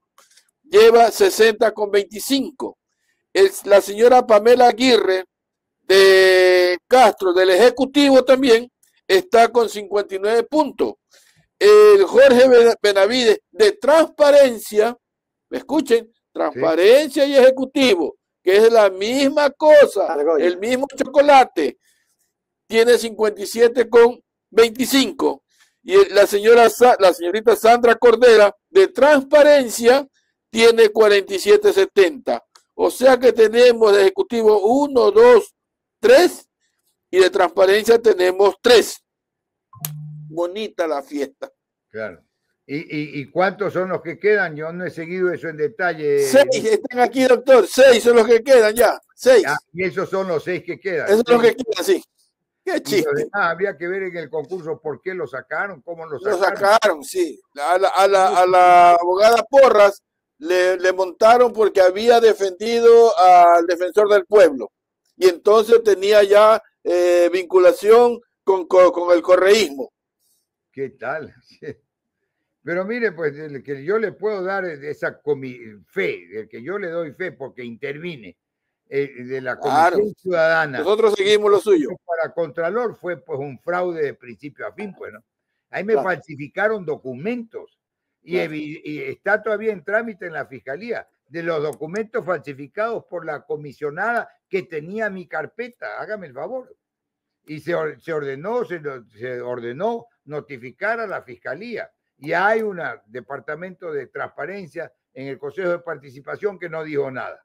lleva 60.25. La señora Pamela Aguirre de Castro del Ejecutivo también está con 59 puntos. El Jorge Benavides de Transparencia, escuchen, Transparencia y Ejecutivo, que es la misma cosa, el mismo chocolate, tiene 57.25. Y la señorita Sandra Cordera de Transparencia tiene 47.70. O sea que tenemos de Ejecutivo 1, 2, 3 y de Transparencia tenemos 3. Bonita la fiesta. Claro. ¿Y cuántos son los que quedan? Yo no he seguido eso en detalle. 6 están aquí, doctor. 6 son los que quedan ya. 6. Y esos son los 6 que quedan. Esos son los que quedan, sí. Qué chiste. Habría que ver en el concurso por qué lo sacaron, cómo lo sacaron. Lo sacaron, sí. A la abogada Porras le montaron porque había defendido al defensor del pueblo. Y entonces tenía ya vinculación con el correísmo. ¿Qué tal? Pero mire, pues el que yo le puedo dar esa fe, el que yo le doy fe porque intervine de la Comisión Ciudadana. Nosotros seguimos lo suyo. Para Contralor fue pues un fraude de principio a fin, pues, ¿no? Ahí me falsificaron documentos y está todavía en trámite en la Fiscalía de los documentos falsificados por la comisionada que tenía mi carpeta, hágame el favor. Y se ordenó notificar a la Fiscalía. Y hay un departamento de transparencia en el Consejo de Participación que no dijo nada.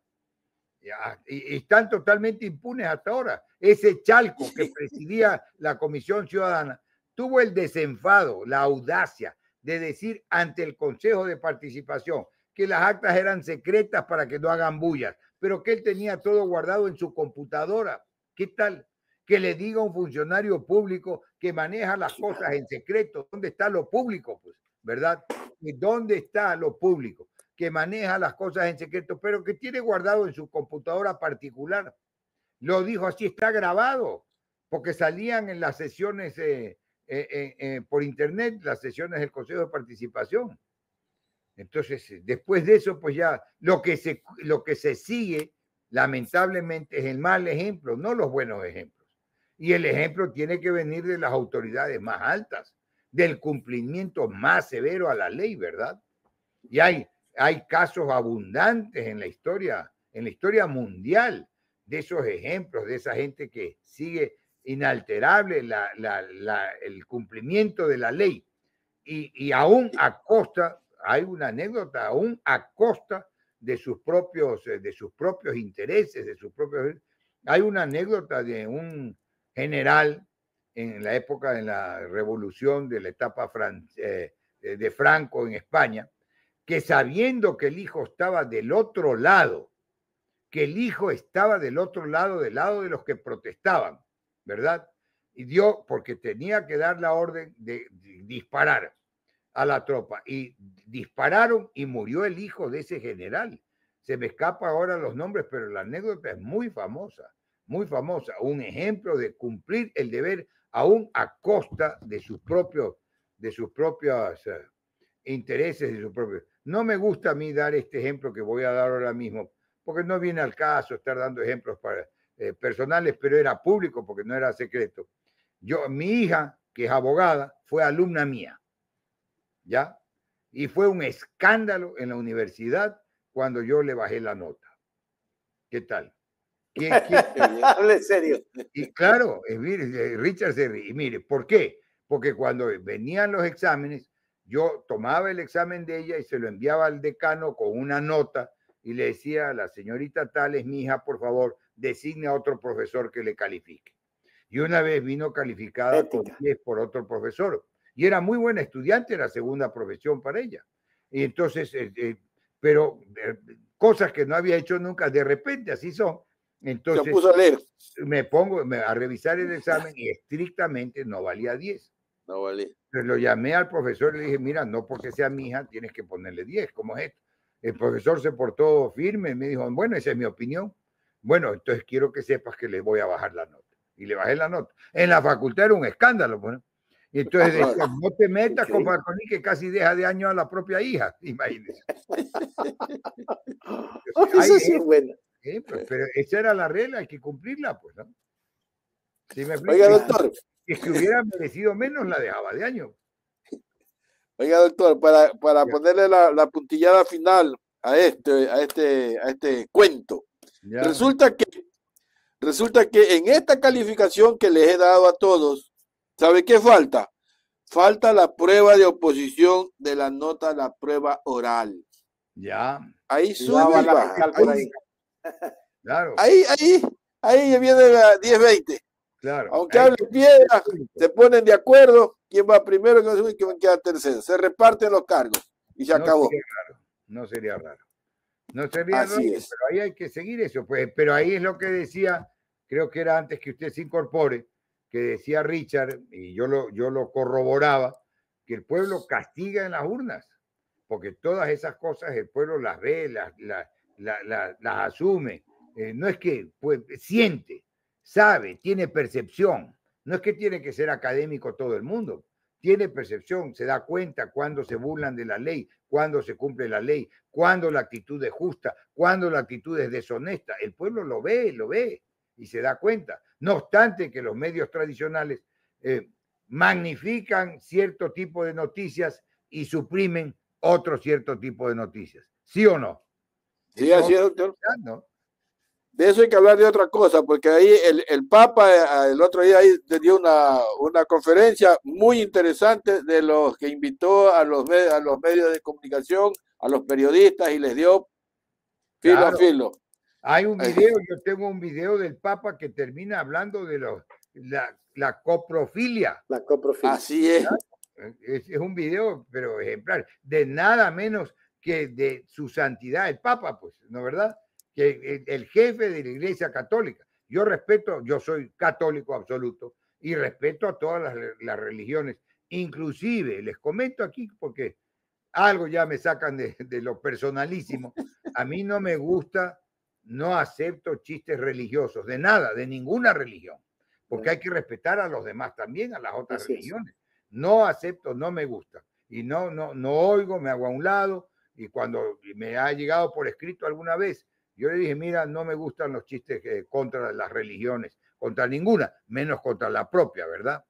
Y están totalmente impunes hasta ahora. Ese Chalco que presidía la Comisión Ciudadana tuvo el desenfado, la audacia de decir ante el Consejo de Participación que las actas eran secretas para que no hagan bullas, pero que él tenía todo guardado en su computadora. ¿Qué tal? Que le diga a un funcionario público que maneja las cosas en secreto. ¿Dónde está lo público? Pues, ¿verdad? ¿Y dónde está lo público? Que maneja las cosas en secreto, pero que tiene guardado en su computadora particular. Lo dijo así, está grabado, porque salían en las sesiones por internet, las sesiones del Consejo de Participación. Entonces, después de eso, pues ya lo que se sigue, lamentablemente, es el mal ejemplo, no los buenos ejemplos. Y el ejemplo tiene que venir de las autoridades más altas, del cumplimiento más severo a la ley, ¿verdad? Y hay casos abundantes en la historia mundial de esos ejemplos, de esa gente que sigue inalterable el cumplimiento de la ley. Y aún a costa, hay una anécdota, aún a costa de sus propios intereses, hay una anécdota de un general en la época de la revolución de la etapa de Franco en España, que sabiendo que el hijo estaba del otro lado, del lado de los que protestaban, ¿verdad? Y porque tenía que dar la orden de disparar a la tropa. Y dispararon y murió el hijo de ese general. Se me escapan ahora los nombres, pero la anécdota es muy famosa. Un ejemplo de cumplir el deber aún a costa de sus propios intereses, No me gusta a mí dar este ejemplo que voy a dar ahora mismo, porque no viene al caso estar dando ejemplos personales, pero era público porque no era secreto. Mi hija, que es abogada, fue alumna mía, ¿ya? Y fue un escándalo en la universidad cuando yo le bajé la nota. ¿Qué tal? Hable serio. Y claro, mire, Richard se ríe. Y mire, ¿por qué? Porque cuando venían los exámenes, yo tomaba el examen de ella y se lo enviaba al decano con una nota y le decía a la señorita tal es mi hija, por favor, designe a otro profesor que le califique. Y una vez vino calificada con 10 por otro profesor. Y era muy buena estudiante, era segunda profesión para ella. Y entonces, pero cosas que no había hecho nunca, de repente así son. Entonces me pongo a revisar el examen y estrictamente no valía 10. No valía. Entonces lo llamé al profesor y le dije, mira, no porque sea mi hija tienes que ponerle 10, ¿cómo es esto? El profesor se portó firme y me dijo, bueno, esa es mi opinión. Bueno, entonces quiero que sepas que le voy a bajar la nota. Y le bajé la nota. En la facultad era un escándalo, bueno. Y entonces decía, no te metas con Falconi que casi deja de año a la propia hija, imagínese. Eso sí es bueno. Pero esa era la regla, hay que cumplirla, pues, ¿no? Si me explico, oiga, doctor. Si hubiera merecido menos, la dejaba de año. Oiga, doctor, para ponerle la puntillada final a este cuento, resulta que en esta calificación que les he dado a todos, ¿sabe qué falta? Falta la prueba de oposición de la nota, la prueba oral. Ya. Ahí sube y baja. Claro. Ahí viene la 10-20. Claro. Aunque hable piedra, se ponen de acuerdo quién va primero, quién va segundo y quién queda tercero. Se reparten los cargos y se acabó. No sería raro. Así es. Pero ahí hay que seguir eso. Pues, pero ahí es lo que decía, creo que era antes que usted se incorpore, que decía Richard, y yo lo corroboraba, que el pueblo castiga en las urnas, porque todas esas cosas el pueblo las ve, las asume. No es que pues, siente, sabe, tiene percepción. No es que tiene que ser académico todo el mundo. Tiene percepción, se da cuenta cuando se burlan de la ley, cuando se cumple la ley, cuando la actitud es justa, cuando la actitud es deshonesta. El pueblo lo ve y se da cuenta. No obstante que los medios tradicionales magnifican cierto tipo de noticias y suprimen otro cierto tipo de noticias. ¿Sí o no? Sí, así es, doctor. ¿No? De eso hay que hablar de otra cosa, porque ahí el Papa el otro día ahí dio una conferencia muy interesante de los que invitó a los medios de comunicación, a los periodistas y les dio filo a filo. Hay un video, yo tengo un video del Papa que termina hablando de la coprofilia. La coprofilia. Así es. Es un video, pero ejemplar, de nada menos que de su santidad, el Papa, pues, ¿no verdad? Que el jefe de la Iglesia Católica. Yo respeto, yo soy católico absoluto y respeto a todas las religiones. Inclusive, les comento aquí porque algo ya me sacan de lo personalísimo. A mí no me gusta, no acepto chistes religiosos, de nada, de ninguna religión, porque hay que respetar a los demás también, a las otras religiones. No acepto, no me gusta. Y no oigo, me hago a un lado. Y cuando me ha llegado por escrito alguna vez, yo le dije, mira, no me gustan los chistes contra las religiones, contra ninguna, menos contra la propia, ¿verdad?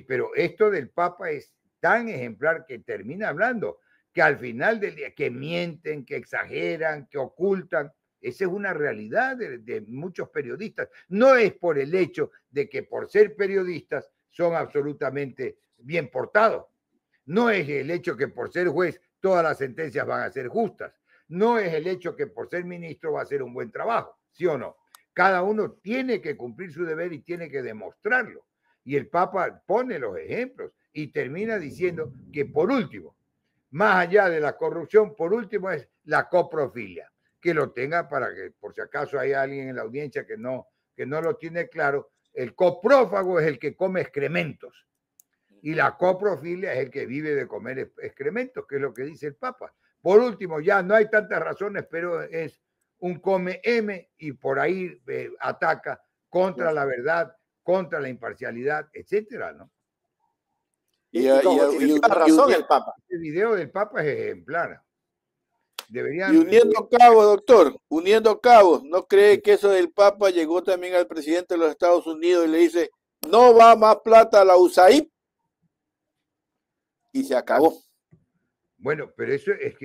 Pero esto del Papa es tan ejemplar que termina hablando que al final del día, que mienten, que exageran, que ocultan, esa es una realidad de muchos periodistas. No es por el hecho de que por ser periodistas son absolutamente bien portados. No es el hecho que por ser juez todas las sentencias van a ser justas. No es el hecho que por ser ministro va a hacer un buen trabajo, ¿sí o no? Cada uno tiene que cumplir su deber y tiene que demostrarlo. Y el Papa pone los ejemplos y termina diciendo que por último, más allá de la corrupción, por último es la coprofilia. Que lo tenga para que, por si acaso hay alguien en la audiencia que no lo tiene claro, el coprófago es el que come excrementos y la coprofilia es el que vive de comer excrementos, que es lo que dice el Papa. Por último, ya no hay tantas razones, pero es un come M y por ahí ataca contra la verdad, contra la imparcialidad, etcétera, ¿no? Y razón el Papa. El video del Papa es ejemplar. Y uniendo cabos, doctor, uniendo cabos, ¿no cree que eso del Papa llegó también al presidente de los Estados Unidos y le dice, no va más plata a la USAID? Y se acabó. Bueno, pero eso es,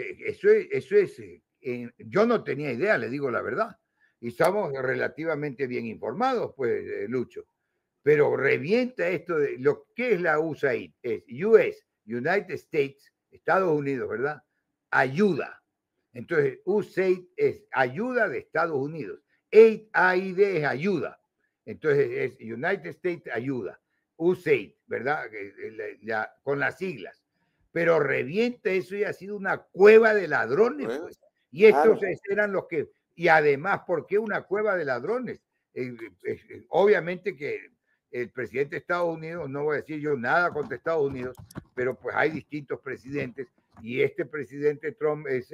yo no tenía idea, le digo la verdad. Y estamos relativamente bien informados, pues, Lucho. Pero revienta esto de lo que es la USAID. Es United States, Estados Unidos, ¿verdad? Ayuda. Entonces, USAID es ayuda de Estados Unidos. AID es ayuda. Entonces, es United States ayuda. USAID, ¿verdad? Con las siglas. Pero revienta eso y ha sido una cueva de ladrones. Pues. Y estos eran los que... Y además, ¿por qué una cueva de ladrones? Obviamente que el presidente de Estados Unidos, no voy a decir yo nada contra Estados Unidos, pero pues hay distintos presidentes y este presidente Trump es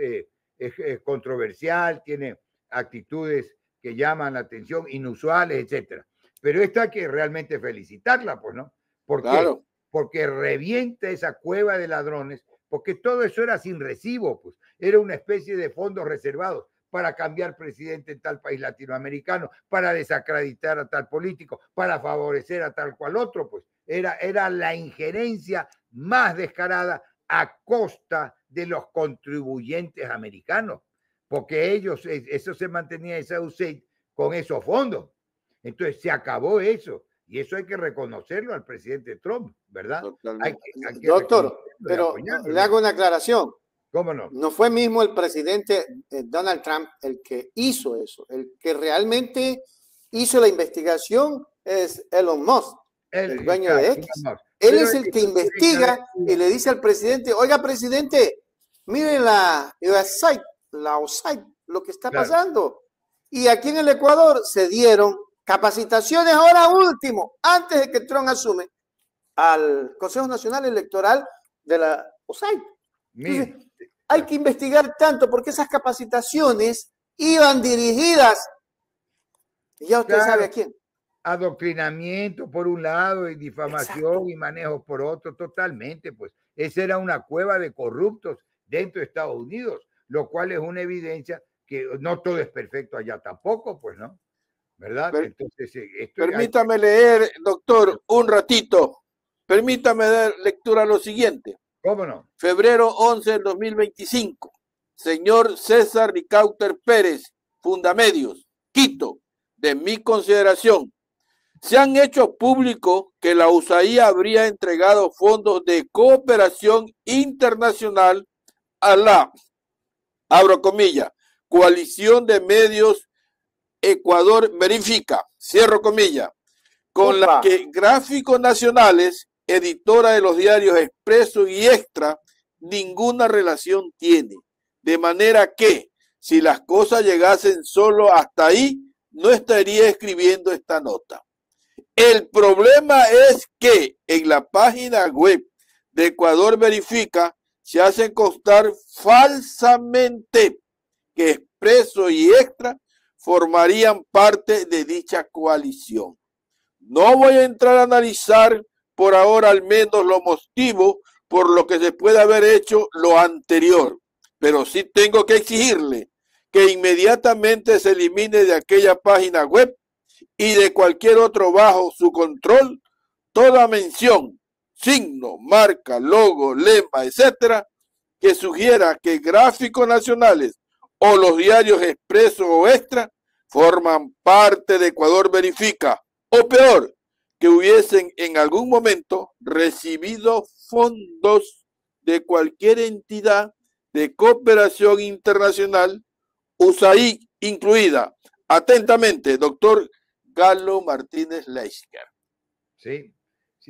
controversial, tiene actitudes que llaman la atención, inusuales, etcétera. Pero esta hay que realmente felicitarla, pues, ¿no? ¿Por qué? Porque revienta esa cueva de ladrones, porque todo eso era sin recibo, pues. Era una especie de fondos reservados para cambiar presidente en tal país latinoamericano, para desacreditar a tal político, para favorecer a tal cual otro, pues. Era la injerencia más descarada a costa de los contribuyentes americanos, porque ellos, eso se mantenía esa USAID con esos fondos. Entonces se acabó eso, y eso hay que reconocerlo al presidente Trump, ¿verdad? Doctor, pero le hago una aclaración. ¿Cómo no? No fue mismo el presidente Donald Trump el que hizo eso. El que realmente hizo la investigación es Elon Musk, el dueño de X. Él es el que investiga y le dice al presidente, oiga, presidente, mire la USAID, lo que está pasando. Y aquí en el Ecuador se dieron Capacitaciones ahora último, antes de que Trump asume al Consejo Nacional Electoral de la OSAI. Entonces, hay que investigar tanto porque esas capacitaciones iban dirigidas, y ya usted sabe a quién. Adoctrinamiento por un lado y difamación. Exacto. Y manejo por otro, totalmente. Pues esa era una cueva de corruptos dentro de Estados Unidos, lo cual es una evidencia que no todo es perfecto allá tampoco, pues, ¿no? ¿Verdad? Entonces, permítame leer, doctor, un ratito. Permítame dar lectura a lo siguiente. ¿Cómo no? Febrero 11 del 2025. Señor César Ricauter Pérez, Fundamedios, Quito. De mi consideración, se han hecho público que la USAID habría entregado fondos de cooperación internacional a la, abro comillas, Coalición de Medios Ecuador Verifica, cierro comillas, con la que Gráficos Nacionales, editora de los diarios Expreso y Extra, ninguna relación tiene. De manera que, si las cosas llegasen solo hasta ahí, no estaría escribiendo esta nota. El problema es que en la página web de Ecuador Verifica se hacen constar falsamente que Expreso y Extra formarían parte de dicha coalición. No voy a entrar a analizar por ahora al menos los motivos por lo que se puede haber hecho lo anterior, pero sí tengo que exigirle que inmediatamente se elimine de aquella página web y de cualquier otro bajo su control toda mención, signo, marca, logo, lema, etcétera, que sugiera que Gráficos Nacionales o los diarios Expreso o Extra forman parte de Ecuador Verifica, o peor, que hubiesen en algún momento recibido fondos de cualquier entidad de cooperación internacional, USAID incluida. Atentamente, doctor Galo Martínez Leisker. Sí.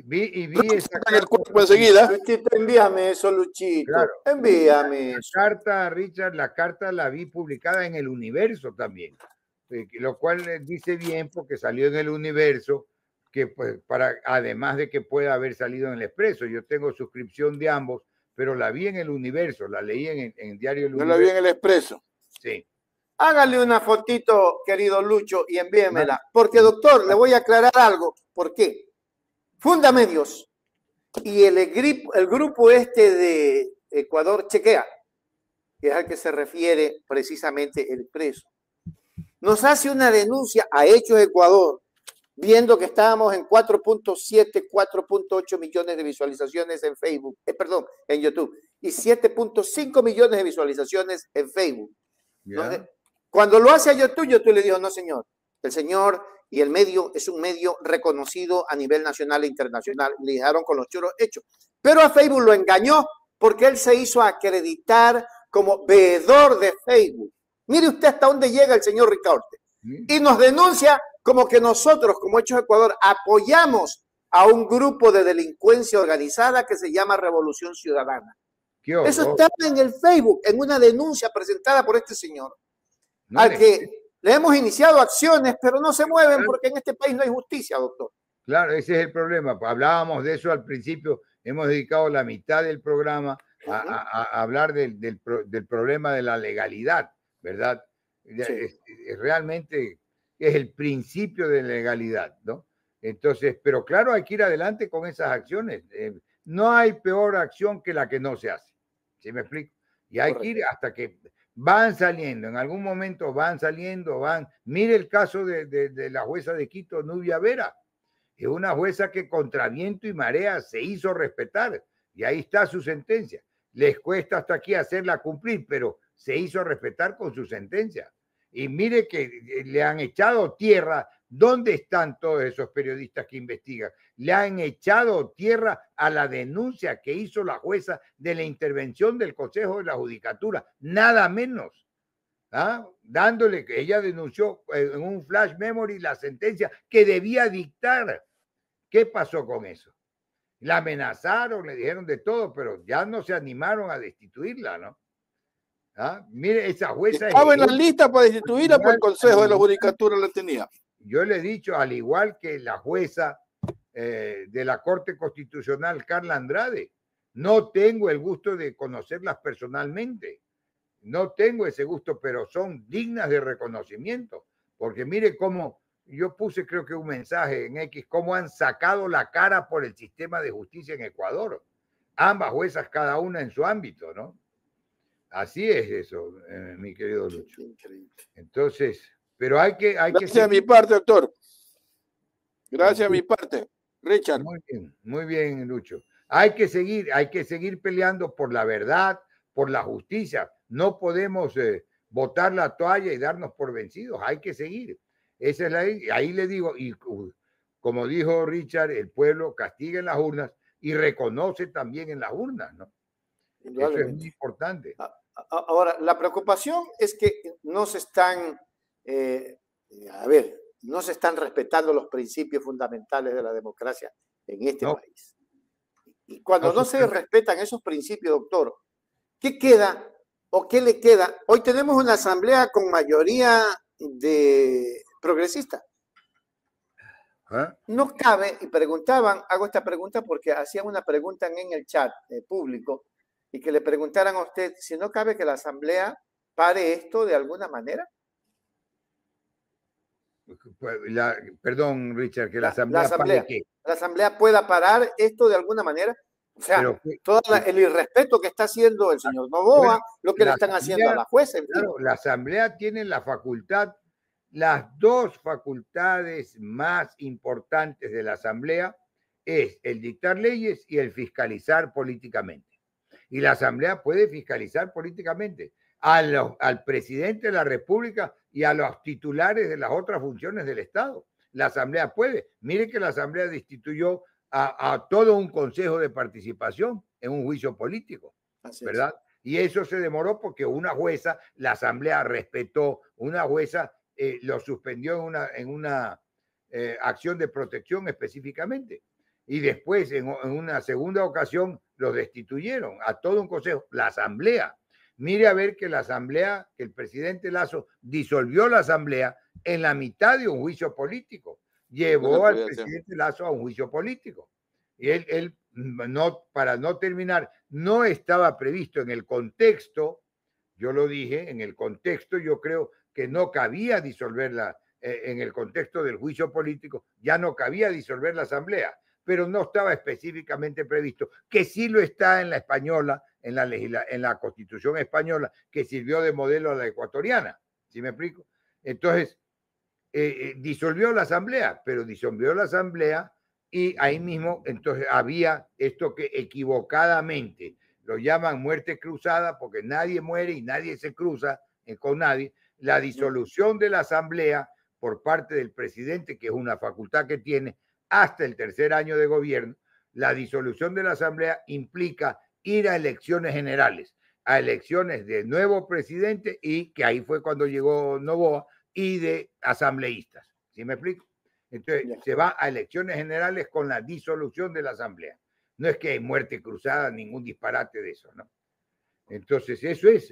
Vi esa carta en el cuerpo enseguida. Luchito, envíame eso, Luchito. Claro. Envíame eso. La carta, Richard, la carta la vi publicada en El Universo también, lo cual dice bien porque salió en El Universo, que pues además de que pueda haber salido en El Expreso. Yo tengo suscripción de ambos, pero la vi en El Universo, la leí en Diario El Universo. Yo la vi en El Expreso. Sí. Hágale una fotito, querido Lucho, y envíemela. Porque, doctor, le voy a aclarar algo. ¿Por qué? Fundamedios y el grupo este de Ecuador Chequea, que es al que se refiere precisamente el Expreso, nos hace una denuncia a Hechos Ecuador, viendo que estábamos en 4.7, 4.8 millones de visualizaciones en Facebook, en YouTube, y 7.5 millones de visualizaciones en Facebook. Yeah. Cuando lo hace a YouTube, YouTube le dijo, no señor, el señor y el medio es un medio reconocido a nivel nacional e internacional. Le dejaron con los churos hechos. Pero a Facebook lo engañó porque él se hizo acreditar como veedor de Facebook. Mire usted hasta dónde llega el señor Ricaurte. Y nos denuncia como que nosotros, como Hechos Ecuador, apoyamos a un grupo de delincuencia organizada que se llama Revolución Ciudadana. Eso está en el Facebook, en una denuncia presentada por este señor. Al que le hemos iniciado acciones, pero no se mueven porque en este país no hay justicia, doctor. Claro, ese es el problema. Hablábamos de eso al principio. Hemos dedicado la mitad del programa a hablar del problema de la legalidad, ¿verdad? Sí. Realmente es el principio de legalidad, ¿no? Entonces, pero claro, hay que ir adelante con esas acciones. No hay peor acción que la que no se hace. ¿Sí me explico? Y hay que ir hasta que van saliendo, en algún momento van saliendo, Mire el caso de la jueza de Quito, Nubia Vera. Es una jueza que contra viento y marea se hizo respetar. Y ahí está su sentencia. Les cuesta hasta aquí hacerla cumplir, pero se hizo respetar con su sentencia. Y mire que le han echado tierra. ¿Dónde están todos esos periodistas que investigan? Le han echado tierra a la denuncia que hizo la jueza de la intervención del Consejo de la Judicatura, nada menos. Dándole que ella denunció en un flash memory la sentencia que debía dictar. ¿Qué pasó con eso? La amenazaron, le dijeron de todo, pero ya no se animaron a destituirla, ¿no? Mire, esa jueza... Estaba en la lista para destituirla, pues el Consejo de la Judicatura la tenía. yo le he dicho, al igual que la jueza de la Corte Constitucional, Carla Andrade, no tengo el gusto de conocerlas personalmente, no tengo ese gusto, pero son dignas de reconocimiento, porque mire cómo, yo puse creo que un mensaje en X, cómo han sacado la cara por el sistema de justicia en Ecuador, ambas juezas cada una en su ámbito, ¿no? Así es eso, mi querido Lucho. Entonces, pero hay que Gracias a mi parte, doctor. Gracias a mi parte, Richard. Muy bien, Lucho. Hay que seguir peleando por la verdad, por la justicia. No podemos botar la toalla y darnos por vencidos. Hay que seguir. Esa es ahí le digo, y como dijo Richard, el pueblo castiga en las urnas y reconoce también en las urnas, ¿no? Eso es muy importante. Ahora, la preocupación es que no se están, no se están respetando los principios fundamentales de la democracia en este país. Y cuando no se respetan esos principios, doctor, ¿qué queda o qué le queda? Hoy tenemos una asamblea con mayoría de progresistas. No cabe, y preguntaban, hago esta pregunta porque hacían una pregunta en el chat público, y que le preguntaran a usted si no cabe que la asamblea pare esto de alguna manera. Perdón, Richard, que la asamblea pueda parar esto de alguna manera. O sea, todo el irrespeto que está haciendo el señor Noboa, lo que le están haciendo a la jueza. Claro, la asamblea tiene la facultad, las dos facultades más importantes de la asamblea es el dictar leyes y el fiscalizar políticamente. Y la asamblea puede fiscalizar políticamente al presidente de la República y a los titulares de las otras funciones del Estado. La asamblea puede. Mire que la asamblea destituyó a todo un consejo de participación en un juicio político, ¿verdad? Y eso se demoró porque una jueza, la asamblea respetó, una jueza lo suspendió en una acción de protección específicamente. Y después, en una segunda ocasión, los destituyeron a todo un consejo, la asamblea. Mire a ver que la asamblea, que el presidente Lasso disolvió la asamblea en la mitad de un juicio político. Llevó al presidente Lasso a un juicio político. Y él no, para no terminar, no estaba previsto en el contexto, yo lo dije, en el contexto yo creo que no cabía disolverla, en el contexto del juicio político, ya no cabía disolver la asamblea, pero no estaba específicamente previsto, que sí lo está en la española, en la Constitución española, que sirvió de modelo a la ecuatoriana, ¿sí me explico? Entonces, disolvió la asamblea, pero disolvió la asamblea y ahí mismo entonces había esto que equivocadamente lo llaman muerte cruzada, porque nadie muere y nadie se cruza con nadie, la disolución de la asamblea por parte del presidente, que es una facultad que tiene hasta el tercer año de gobierno, la disolución de la asamblea implica ir a elecciones generales, a elecciones de nuevo presidente y que ahí fue cuando llegó Noboa y de asambleístas. ¿Sí me explico? Entonces se va a elecciones generales con la disolución de la asamblea. No es que hay muerte cruzada, ningún disparate de eso, ¿no? Entonces eso es.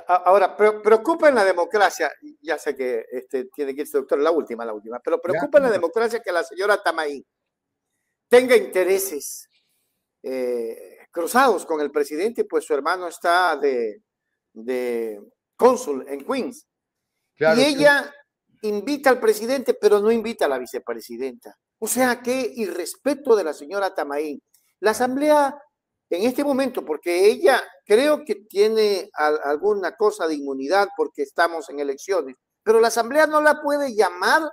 Ahora, preocupa en la democracia, ya sé que tiene que irse, doctor, la última, pero preocupa en la democracia que la señora Tamaín tenga intereses cruzados con el presidente, pues su hermano está de cónsul en Queens. Claro, y ella invita al presidente, pero no invita a la vicepresidenta. O sea, qué irrespeto de la señora Tamaín. La asamblea en este momento, porque ella creo que tiene alguna cosa de inmunidad porque estamos en elecciones, pero la asamblea no la puede llamar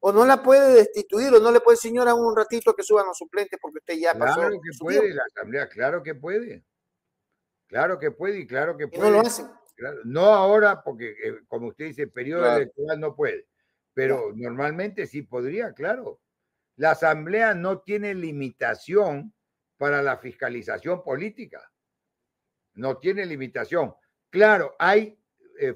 o no la puede destituir o no le puede, señora, un ratito que suban los suplentes porque usted ya pasó. Claro que puede, la asamblea, claro que puede. Claro que puede y claro que puede. Y no lo hacen. Claro, no ahora porque, como usted dice, el periodo electoral no puede, pero normalmente sí podría, claro. La asamblea no tiene limitación para la fiscalización política. No tiene limitación. Claro, hay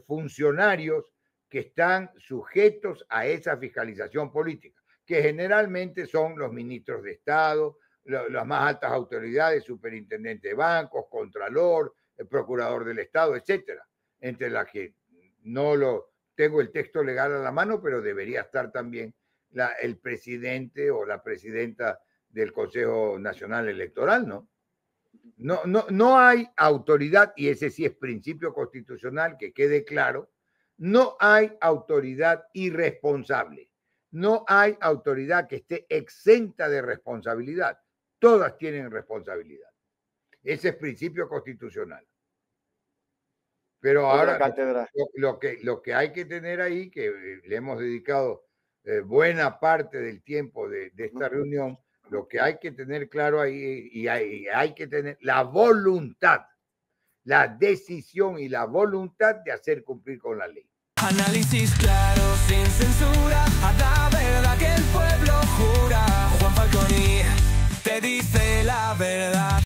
funcionarios que están sujetos a esa fiscalización política, que generalmente son los ministros de Estado, las más altas autoridades, superintendente de bancos, contralor, el procurador del Estado, etcétera, entre las que no lo tengo el texto legal a la mano, pero debería estar también el presidente o la presidenta del Consejo Nacional Electoral, ¿no? No hay autoridad, y ese sí es principio constitucional, que quede claro, no hay autoridad irresponsable, no hay autoridad que esté exenta de responsabilidad, todas tienen responsabilidad. Ese es principio constitucional. Pero ahora lo que hay que tener ahí, que le hemos dedicado buena parte del tiempo de esta reunión, lo que hay que tener claro ahí, y hay que tener la voluntad, la decisión y la voluntad de hacer cumplir con la ley. Análisis claro, sin censura, a la verdad que el pueblo jura. Juan Falconi te dice la verdad.